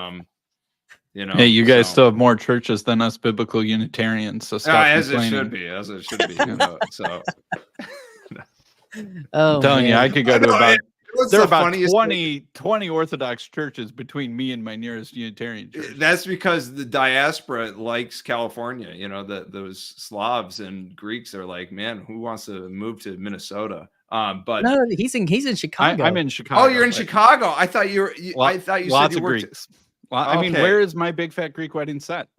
you know, hey, you guys still have more churches than us biblical Unitarians, so stop as it complaining. should be. You know, so I'm telling you, I could go to about. What's There are the about funniest 20 Orthodox churches between me and my nearest Unitarian church. That's because the diaspora likes California. You know, those Slavs and Greeks are like, man, who wants to move to Minnesota? But no, he's in Chicago. I'm in Chicago. Oh, you're in Chicago. I thought you were. I thought you lots said you of worked. Greeks. I mean, where is my big fat Greek wedding set?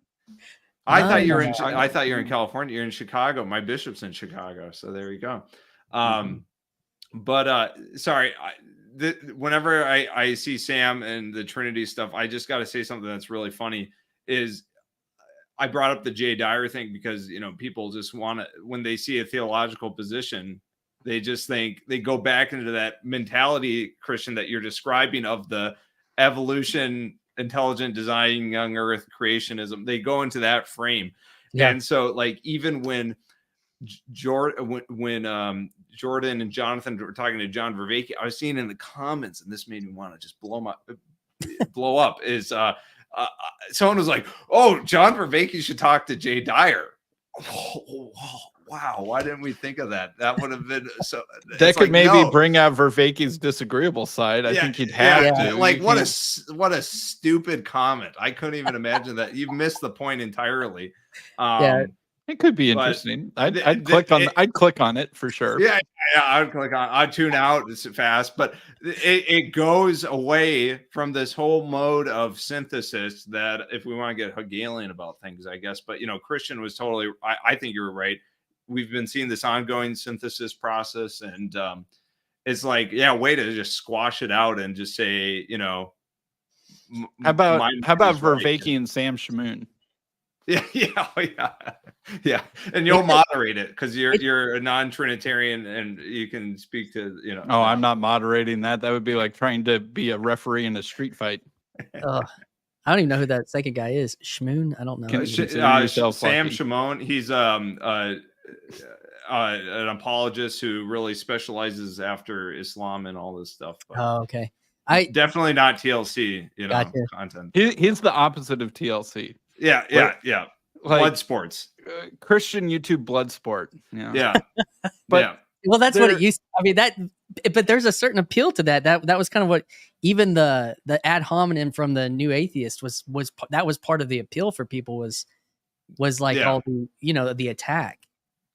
I thought you were in. I thought you were in California. You're in Chicago. My bishop's in Chicago. So there you go. But sorry, whenever I see Sam and the Trinity stuff, I just got to say something that's really funny. Is I brought up the Jay Dyer thing because, you know, people just want to, when they see a theological position, they just think, they go back into that mentality, Christian, that you're describing of the evolution, intelligent design, young earth, creationism. They go into that frame. Yeah. And so, like, even when Jordan and Jonathan were talking to John Vervaeke, I was seeing in the comments, and this made me want to just blow up. Is someone was like, "Oh, John Vervaeke should talk to Jay Dyer." Oh, wow, why didn't we think of that? That would have been so. That could maybe bring out Vervaeke's disagreeable side. I think he'd have to. Like, what a stupid comment. I couldn't even imagine that. You've missed the point entirely. It could be interesting. I'd click on it for sure. Yeah, I'd click on. I'd tune out fast, but it goes away from this whole mode of synthesis that, if we want to get Hegelian about things, I guess. But, you know, Christian was totally. I think you were right. We've been seeing this ongoing synthesis process, and it's like, way to just squash it out and just say, you know, How about is right. Vervaeke and Sam Shamoon? Yeah. And you'll moderate it because you're a non-Trinitarian and you can speak to, Oh, I'm not moderating that. That would be like trying to be a referee in a street fight. I don't even know who that second guy is. Shmoon? I don't know. Sam Shimon. He's an apologist who really specializes after Islam and all this stuff. But Oh, okay. definitely not TLC, Gotcha. content. He's the opposite of TLC. Yeah. Like, blood sports. Christian YouTube blood sport. Yeah. But well, that's what it used. I mean but there's a certain appeal to that. That was kind of what even the ad hominem from the New Atheist was that was part of the appeal for people was like all the the attack.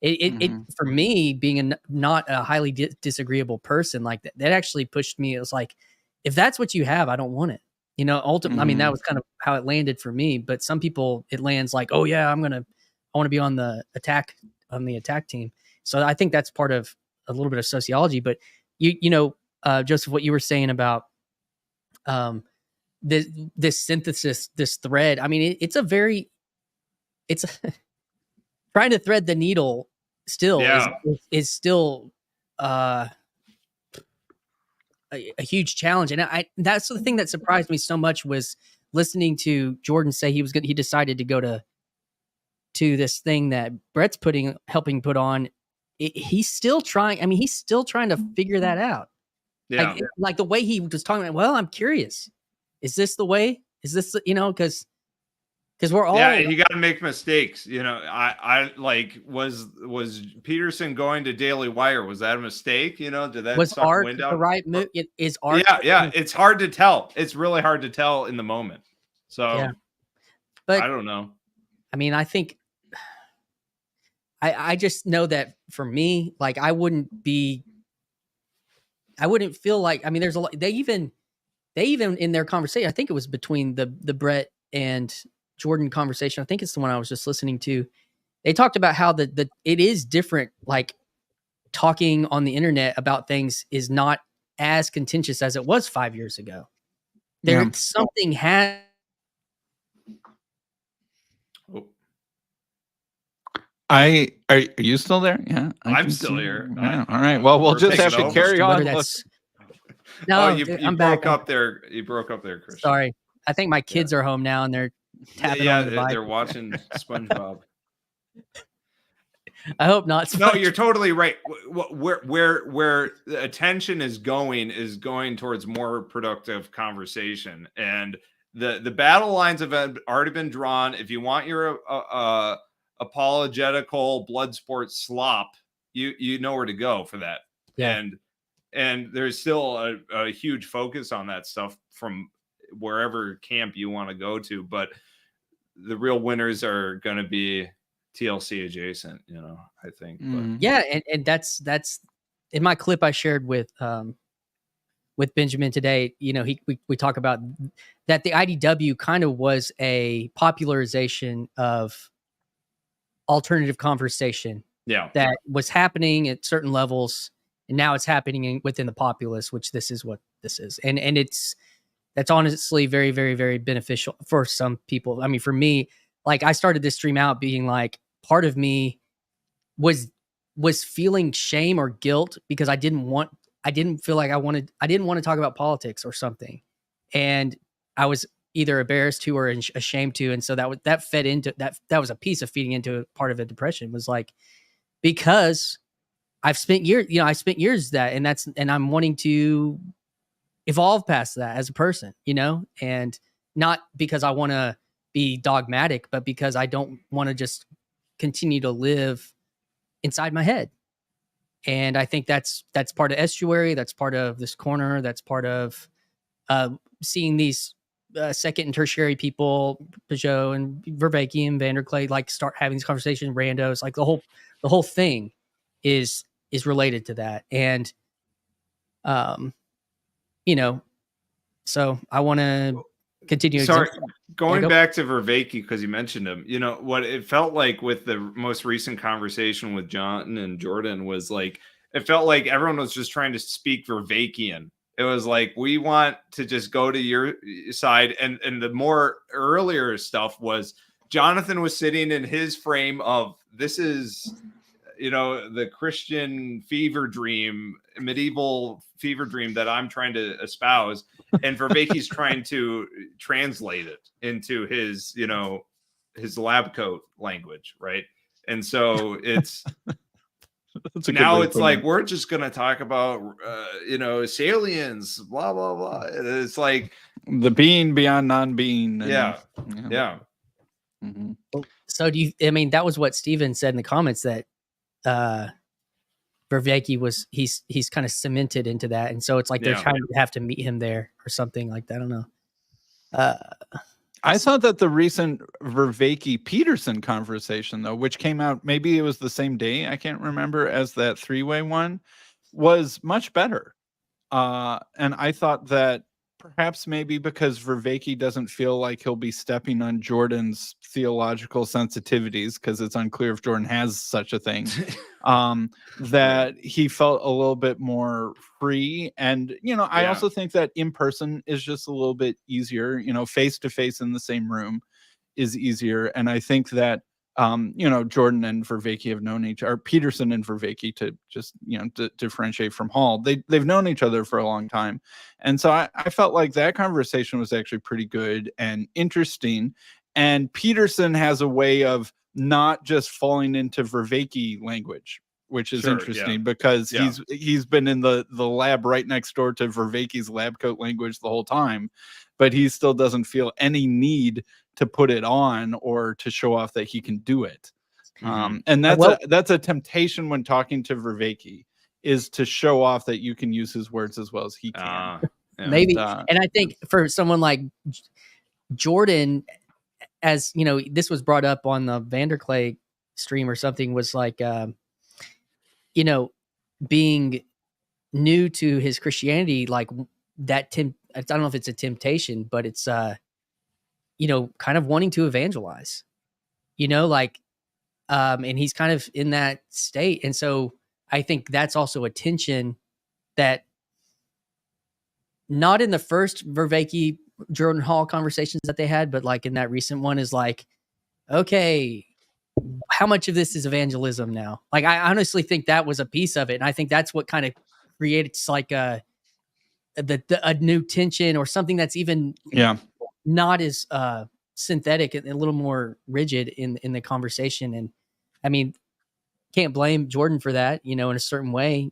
It for me being not a highly disagreeable person like that actually pushed me. It was like, if that's what you have, I don't want it. Ultimately, I mean, that was kind of how it landed for me. But some people, it lands like, oh yeah, I want to be on the attack team. So I think that's part of a little bit of sociology. But Joseph, what you were saying about this synthesis, this thread. I mean, it's trying to thread the needle still is still a huge challenge. And that's the thing that surprised me so much was listening to Jordan say he decided to go to this thing that Brett's helping put on. He's still trying. I mean, he's still trying to figure that out. Yeah. Like the way he was talking about, well, I'm curious. Is this the way? Is this, because we're all. Yeah, you got to make mistakes. I like, was Peterson going to Daily Wire? Was that a mistake? Did that was suck art wind out? the right move? Is art? Yeah. It's hard to tell. It's really hard to tell in the moment. So, but I don't know. I mean, I think I just know that for me, like I wouldn't feel like, I mean, there's a lot, they even in their conversation, I think it was between the Brett and Jordan conversation. I think it's the one I was just listening to. They talked about how it is different. Like talking on the internet about things is not as contentious as it was 5 years ago. Something has. Are you still there? Yeah, I'm still here. Yeah. All right. Well, we'll just have to carry on. No, you broke up there. You broke up there, Christian. Sorry. I think my kids are home now and they're tapping on the device. They're watching SpongeBob. I hope not. No, you're totally right. Where the attention is going towards more productive conversation, and the battle lines have already been drawn. If you want your apologetical blood sport slop, you know where to go for that. Yeah. And there's still a huge focus on that stuff from wherever camp you want to go to, but the real winners are going to be TLC adjacent, I think. But. Yeah. And that's in my clip I shared with Benjamin today. We talk about that the IDW kind of was a popularization of alternative conversation that was happening at certain levels, and now it's happening within the populace, which this is what this is. And that's honestly very, very, very beneficial for some people. I mean, for me, like I started this stream out being like, part of me was feeling shame or guilt because I didn't want to talk about politics or something. And I was either embarrassed to or ashamed to. And so that fed into that was a piece of feeding into part of the depression, was like, because I've spent years that, and I'm wanting to evolve past that as a person, and not because I want to be dogmatic, but because I don't want to just continue to live inside my head. And I think that's part of Estuary. That's part of this corner. That's part of seeing these second and tertiary people, Peugeot and Vervaeke and Vanderklay, like start having these conversations, randos, like the whole thing is related to that. And, so I want to continue. Sorry, going back to Vervaeke, because you mentioned him, what it felt like with the most recent conversation with John and Jordan was like, it felt like everyone was just trying to speak Vervaekean. It was like, we want to just go to your side. And the more earlier stuff was Jonathan was sitting in his frame of, this is, the Christian fever dream, medieval fever dream that I'm trying to espouse. And Vervaeke's trying to translate it into his, his lab coat language. Right. And so it's, now it's like, we're just going to talk about, Salians, blah, blah, blah. It's like the being beyond non-being. Yeah. Mm-hmm. So that was what Steven said in the comments, that Vervaeke was, he's kind of cemented into that. And so it's like they're trying to have to meet him there or something like that. I don't know. I thought that the recent Vervaeke-Peterson conversation, though, which came out, maybe it was the same day, I can't remember, as that three-way one, was much better. And I thought that perhaps maybe because Vervaeke doesn't feel like he'll be stepping on Jordan's theological sensitivities, because it's unclear if Jordan has such a thing, that he felt a little bit more free. And, I also think that in person is just a little bit easier, face to face in the same room is easier. And I think that, Jordan and Vervaeke have known each other, Peterson and Vervaeke, to just, to differentiate from Hall. They've known each other for a long time. And so I felt like that conversation was actually pretty good and interesting. And Peterson has a way of not just falling into Vervaeke language, which is interesting because he's been in the lab right next door to Vervaeke's lab coat language the whole time, but he still doesn't feel any need to put it on or to show off that he can do it. And that's a temptation when talking to Vervaeke, is to show off that you can use his words as well as he can. Maybe. And I think for someone like Jordan, as this was brought up on the Vanderklay stream or something, was like, being new to his Christianity, like that, I don't know if it's a temptation, but it's, kind of wanting to evangelize, and he's kind of in that state. And so I think that's also a tension that, not in the first Vervaeke Jordan Hall conversations that they had, but like in that recent one, is like, okay, how much of this is evangelism now? Like, I honestly think that was a piece of it. And I think that's what kind of creates like a new tension, or something that's even not as synthetic and a little more rigid in the conversation. And I mean, can't blame Jordan for that, in a certain way,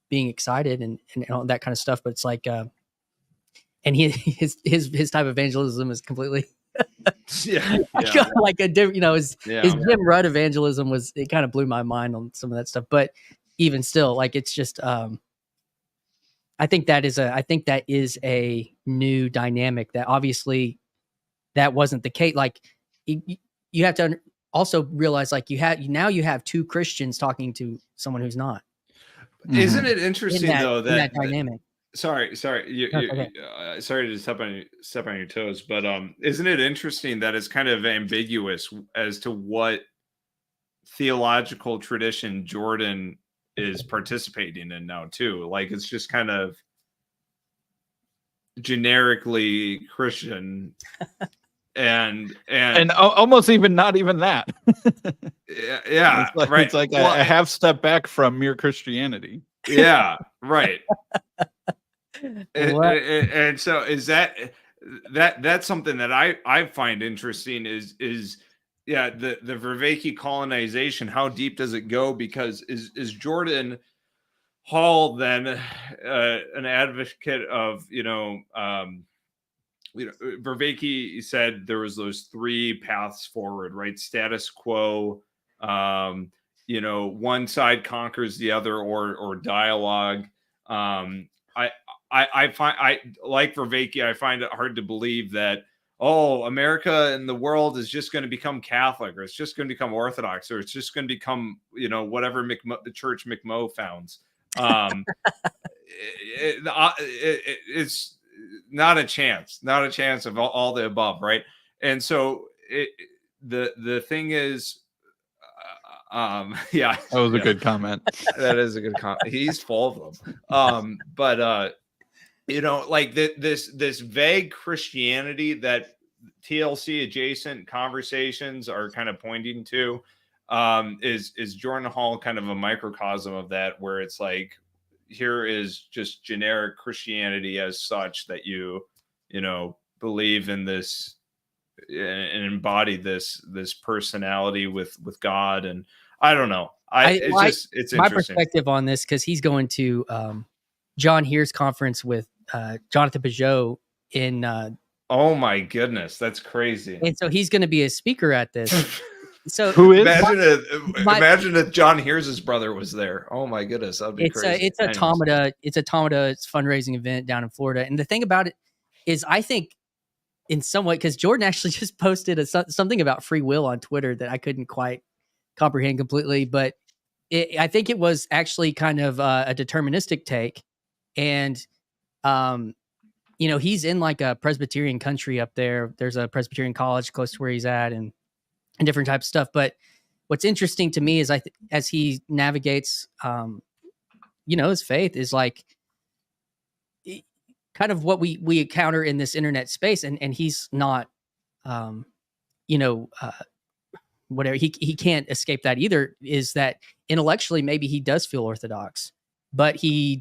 being excited and all that kind of stuff. But it's like, and his type of evangelism is completely like a different, his Jim Rudd evangelism it kind of blew my mind on some of that stuff. But even still, like, it's just, I think that is a new dynamic that obviously that wasn't the case. Like, you have to also realize, like, you have two Christians talking to someone who's not. Isn't it interesting though that dynamic? Sorry, sorry to step on your toes, but isn't it interesting that it's kind of ambiguous as to what theological tradition Jordan is participating in now too? Like, it's just kind of generically Christian, and almost even not even that. Yeah, right. It's like a half step back from mere Christianity. Yeah, right. And so is that's something that I find interesting is the Vervaeke colonization. How deep does it go? Because is Jordan Hall then an advocate of Vervaeke said there was those three paths forward, right? Status quo, one side conquers the other, or dialogue. I find, like Vervaeke, I find it hard to believe that, America and the world is just going to become Catholic, or it's just going to become Orthodox, or it's just going to become, whatever the church McMo founds. It's not a chance of all the above, right? And so the thing is, that was a good comment. That is a good comment. He's full of them. But you know, like this vague Christianity that TLC adjacent conversations are kind of pointing to, is Jordan Hall kind of a microcosm of that, where it's like, here is just generic Christianity as such, that you know, believe in this and embody this personality with God. And I don't know. It's my interesting. perspective on this, because he's going to John Here's conference with Jonathan Peugeot in Oh my goodness, that's crazy. and so he's going to be a speaker at this. So Who is? Imagine if John Here's brother was there. Oh my goodness, that'd be crazy. It's Automata. It's fundraising event down in Florida. And the thing about it is, I think in some way, because Jordan actually just posted something about free will on Twitter that I couldn't quite comprehend completely, but I think it was actually kind of a deterministic take. And you know, he's in like a Presbyterian country up there. There's a Presbyterian college close to where he's at, and different types of stuff. But what's interesting to me is as he navigates, you know, his faith is like kind of what we encounter in this internet space. And he's not, you know, whatever, he can't escape that either, is that intellectually, maybe he does feel Orthodox, but he's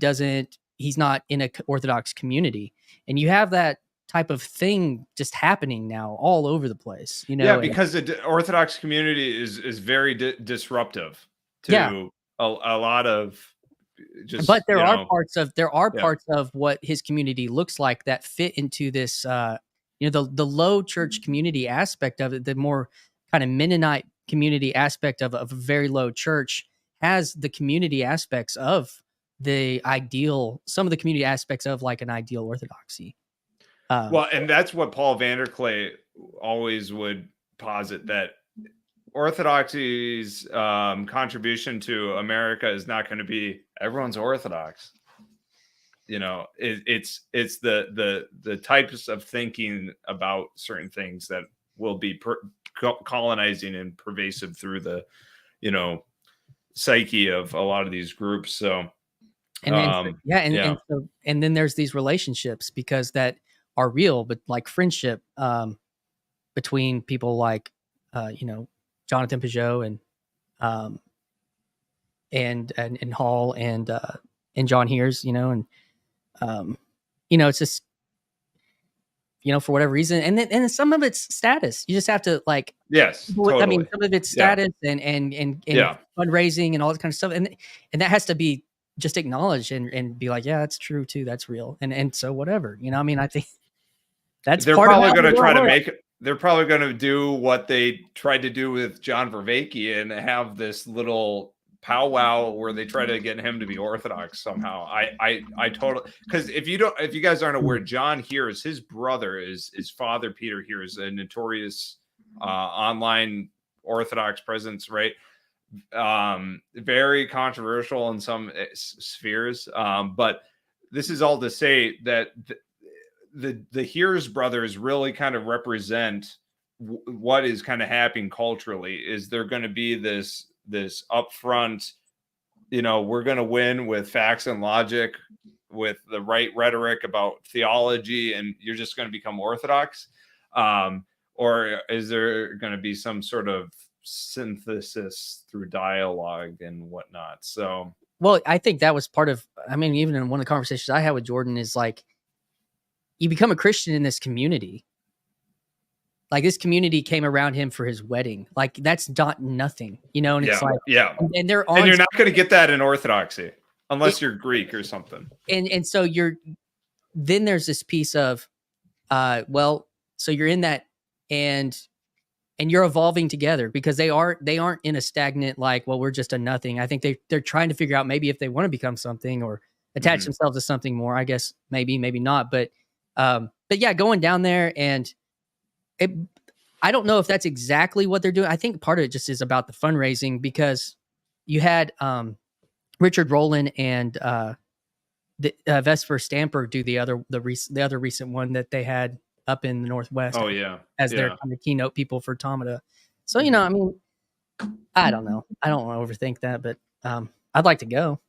not in a Orthodox community. And you have that type of thing just happening now all over the place, you know? Yeah, because the Orthodox community is very disruptive to a lot of just. But there are parts of what his community looks like that fit into this, you know, the low church community aspect of it, the more kind of Mennonite community aspect of a very low church has the community aspects of some of the community aspects of like an ideal orthodoxy. Well, and that's what Paul Vanderklay always would posit, that Orthodoxy's contribution to America is not going to be everyone's Orthodox. You know, it's the types of thinking about certain things that will be colonizing and pervasive through the, you know, psyche of a lot of these groups. So. And then there's these relationships because that are real, but like friendship between people like you know, Jonathan Peugeot and Hall and John Here's, you know, and you know, it's just, you know, for whatever reason, and then some of it's status. You just have to like, yes, totally. I mean, some of it's status and fundraising and all that kind of stuff, and that has to be just acknowledge and be like, yeah, that's true too. That's real. And so whatever, you know, I mean, I think they're probably going to try to make it. They're probably going to do what they tried to do with John Vervaeke and have this little powwow where they try to get him to be Orthodox somehow. I totally, because if you guys aren't aware, John Here's, his brother is Father Peter Here's, a notorious online Orthodox presence, right? Very controversial in some spheres, but this is all to say that the Here's brothers really kind of represent what is kind of happening culturally. Is there going to be this upfront, you know, we're going to win with facts and logic, with the right rhetoric about theology, and you're just going to become Orthodox, or is there going to be some sort of synthesis through dialogue and whatnot? So, well, I think that was part of, I mean, even in one of the conversations I had with Jordan is like, you become a Christian in this community. Like this community came around him for his wedding. Like that's not nothing, you know? And it's like, and you're not going to get that in Orthodoxy unless you're Greek or something. And so then there's this piece of, well, so you're in that and you're evolving together, because they aren't in a stagnant, like, well, we're just a nothing. I think they're trying to figure out maybe if they want to become something or attach themselves to something more, I guess, maybe not. But yeah, going down there and I don't know if that's exactly what they're doing. I think part of it just is about the fundraising, because you had Richard Rowland and Vesper Stamper do the other recent one that they had up in the Northwest. Oh yeah, as their kind of keynote people for Automata. So you know, I mean, I don't know. I don't want to overthink that, but I'd like to go.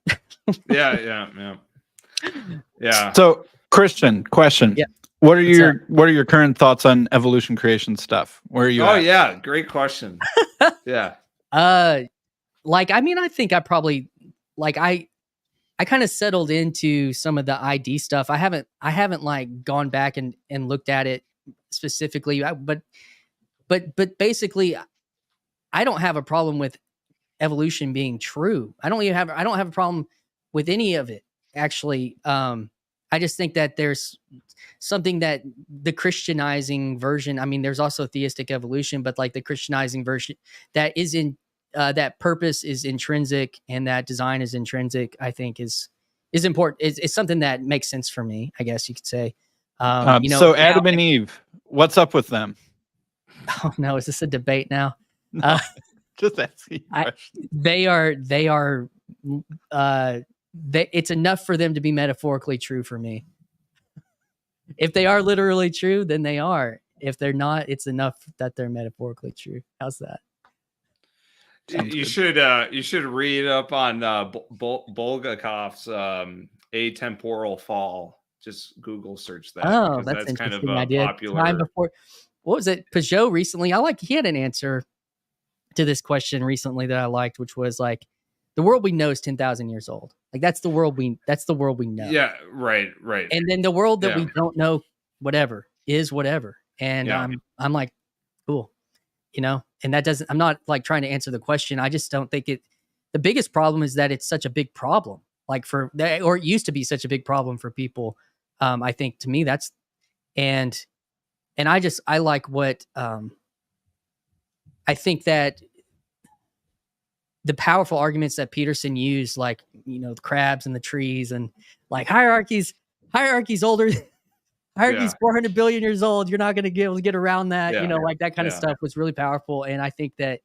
Yeah. So Christian, question. Yeah. What are What's your current thoughts on evolution creation stuff? Where are you Oh at? yeah, great question. Yeah. Like, I mean, I think I probably, like, I kind of settled into some of the ID stuff. I haven't like gone back and looked at it specifically, but basically, I don't have a problem with evolution being true. I don't have a problem with any of it, actually. I just think that there's something that the Christianizing version, I mean, there's also theistic evolution, but like the Christianizing version that is in that purpose is intrinsic and that design is intrinsic, I think is important. It's something that makes sense for me, I guess you could say. You know, So Adam and Eve, what's up with them? oh no, is this a debate now? No, just asking. It's enough for them to be metaphorically true for me. If they are literally true, then they are. If they're not, it's enough that they're metaphorically true. How's that? You should read up on Bulgakov's atemporal fall. Just Google search that. Oh, that's an kind of interesting idea. popular. Time before, what was it? Peugeot recently. He had an answer to this question recently that I liked, which was like, the world we know is 10,000 years old. Like that's the world we know. Yeah, right. And then the world that we don't know, whatever is whatever. And I'm like, cool, you know. And that doesn't. I'm not like trying to answer the question. I just don't think it. The biggest problem is that it's such a big problem. Like or it used to be such a big problem for people. I think to me that's, and I like what I think that the powerful arguments that Peterson used, like, you know, the crabs and the trees and like hierarchies older, hierarchies 400 billion years old. You're not going to be able to get around that, you know, like that kind of stuff was really powerful. And I think that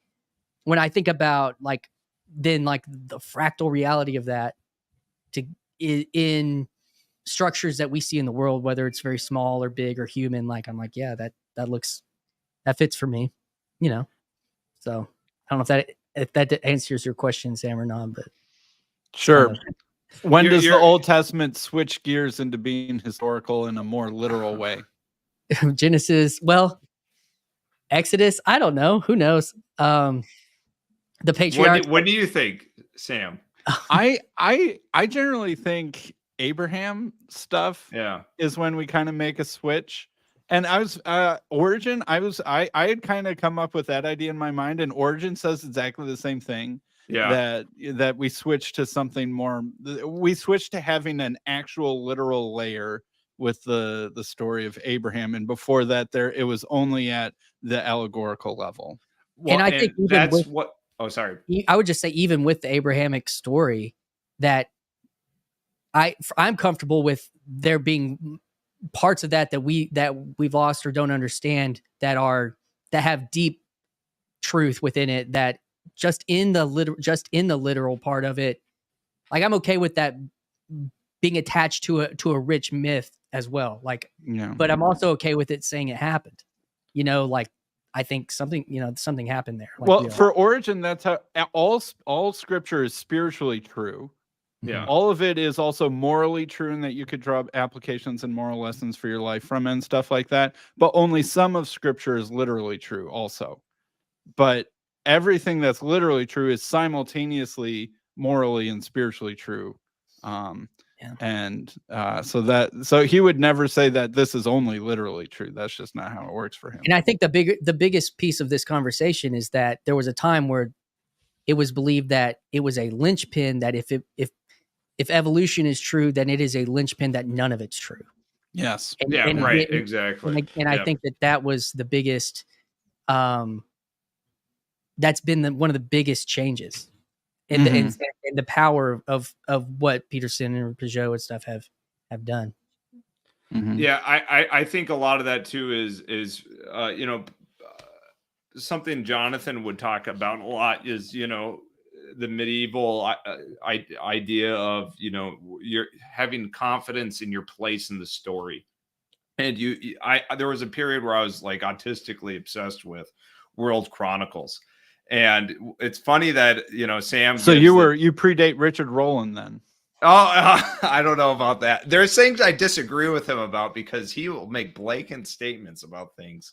when I think about like, then like the fractal reality of that in structures that we see in the world, whether it's very small or big or human, like, I'm like, yeah, that fits for me, you know? So I don't know if that answers your question, Sam, or not, but sure. When does the Old Testament switch gears into being historical in a more literal way? Genesis, well, Exodus, I don't know. Who knows? The patriarch. What do you think, Sam? I generally think Abraham stuff is when we kind of make a switch. And I was Origin, I had kind of come up with that idea in my mind, and Origin says exactly the same thing. Yeah. That we switched to something more, we switched to having an actual literal layer with the story of Abraham, and before that it was only at the allegorical level. Well, and I think that's what sorry. I would just say, even with the Abrahamic story, that I'm comfortable with there being parts of that we've lost or don't understand that have deep truth within it, that just in the literal part of it, like I'm okay with that being attached to a rich myth as well. Like, but I'm also okay with it saying it happened, you know, like I think something happened there. Like, well, for Origin, that's how all scripture is spiritually true. Yeah. All of it is also morally true, and that you could draw applications and moral lessons for your life from it and stuff like that. But only some of scripture is literally true also. But everything that's literally true is simultaneously morally and spiritually true. And so he would never say that this is only literally true. That's just not how it works for him. And I think the biggest piece of this conversation is that there was a time where it was believed that it was a linchpin, that if evolution is true, then it is a linchpin that none of it's true. Yes. Exactly. And I think that was the biggest, that's been one of the biggest changes in the power of what Peterson and Peugeot and stuff have done. Mm-hmm. Yeah. I think a lot of that too is you know, something Jonathan would talk about a lot is, you know, the medieval idea of, you know, you're having confidence in your place in the story. And there was a period where I was like autistically obsessed with World Chronicles. And it's funny that, you know, Sam. So you predate Richard Rowland then. I don't know about that. There's things I disagree with him about because he will make blatant statements about things.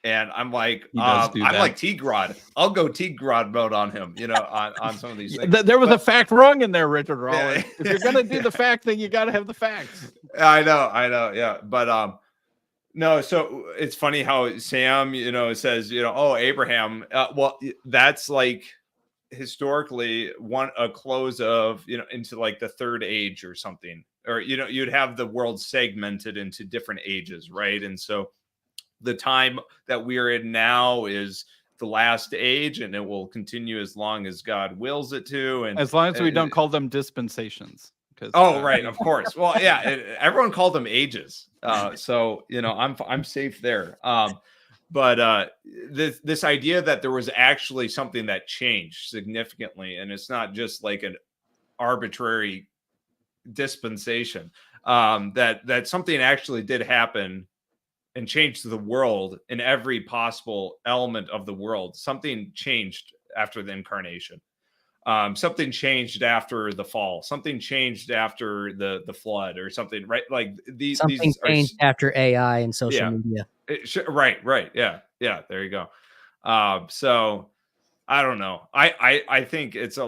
And I'm like, I'm like Tigrod. I'll go Tigrod mode on him, on some of these things. There was a fact wrong in there, Richard Rollins. If you're going to do the fact thing, you got to have the facts. I know. Yeah. But, no, so it's funny how Sam, says, oh, Abraham. Well, that's like historically a close of, into like the third age or something, or, you'd have the world segmented into different ages. Right. And so the time that we're in now is the last age, and it will continue as long as God wills it to. And as long as we don't call them dispensations. Right, of course. Well, yeah, everyone called them ages. So I'm safe there. But this idea that there was actually something that changed significantly, and it's not just like an arbitrary dispensation, that something actually did happen and changed the world in every possible element of the world. Something changed after the incarnation. Something changed after the fall. Something changed after the flood, or something, right? Like these changed after AI and social media. Right. Yeah. There you go. So I don't know. I think it's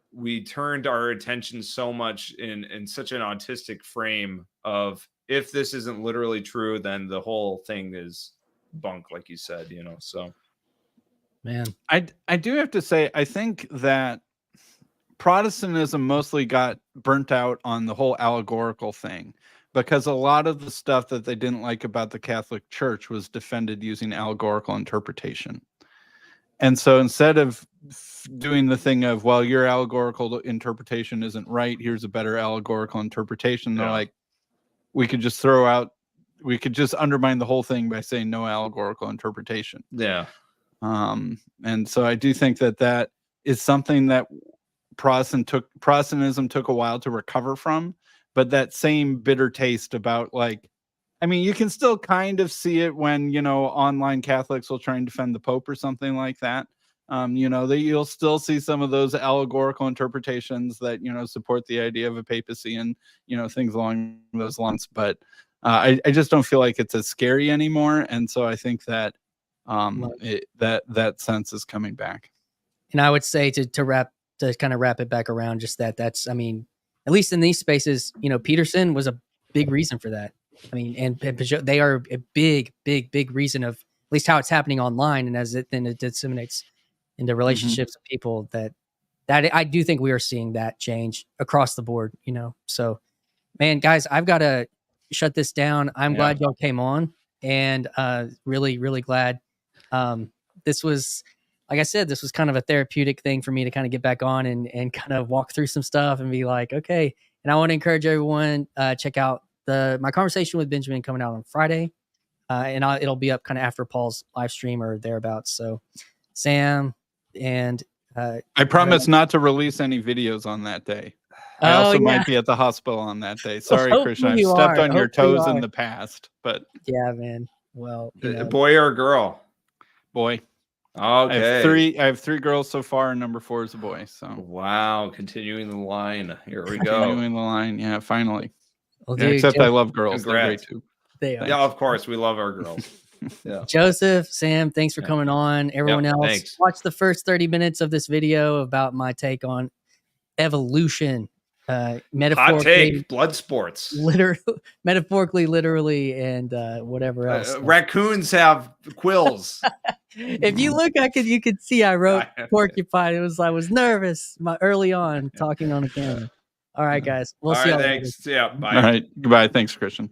we turned our attention so much in such an autistic frame of, if this isn't literally true, then the whole thing is bunk, like you said, so. Man, I do have to say, I think that Protestantism mostly got burnt out on the whole allegorical thing, because a lot of the stuff that they didn't like about the Catholic Church was defended using allegorical interpretation. And so instead of doing the thing of, well, your allegorical interpretation isn't right, here's a better allegorical interpretation, they're like, we could just undermine the whole thing by saying no allegorical interpretation. Yeah. And so I do think that is something that Protestantism took a while to recover from, but that same bitter taste about, like, I mean, you can still kind of see it when, online Catholics will try and defend the Pope or something like that. You'll still see some of those allegorical interpretations that, support the idea of a papacy and, things along those lines. But I just don't feel like it's as scary anymore. And so I think that that sense is coming back. And I would say to kind of wrap it back around, just that's, I mean, at least in these spaces, Peterson was a big reason for that. I mean, and they are a big reason of at least how it's happening online, and as it disseminates into relationships of people, that I do think we are seeing that change across the board. So, man, guys, I've got to shut this down. I'm glad y'all came on, and really glad. This was, like I said, this was kind of a therapeutic thing for me to kind of get back on and kind of walk through some stuff and be like, okay. And I want to encourage everyone, check out my conversation with Benjamin coming out on Friday. And it'll be up kind of after Paul's live stream or thereabouts. So Sam and I promise not to release any videos on that day. I also might be at the hospital on that day. Sorry, Christian, I've stepped on your toes in the past, but yeah, man. Well, boy or girl? Boy. Okay. I have three girls so far, and number 4 is a boy. So wow, continuing the line. Here we go. Continuing the line. Yeah, finally. Well, dude, except I love girls. Congrats. They're great too. They are. Yeah, of course, we love our girls. Yeah. Joseph, Sam, thanks for coming on. Everyone else, thanks. Watch the first 30 minutes of this video about my take on evolution. Metaphorically, hot take, blood sports. Metaphorically, and whatever else. Raccoons have quills. If you look, you could see I wrote porcupine. I was nervous early on talking on the camera. All right, guys. We'll see you later. Thanks. Yeah. Bye. All right. Goodbye. Thanks, Christian.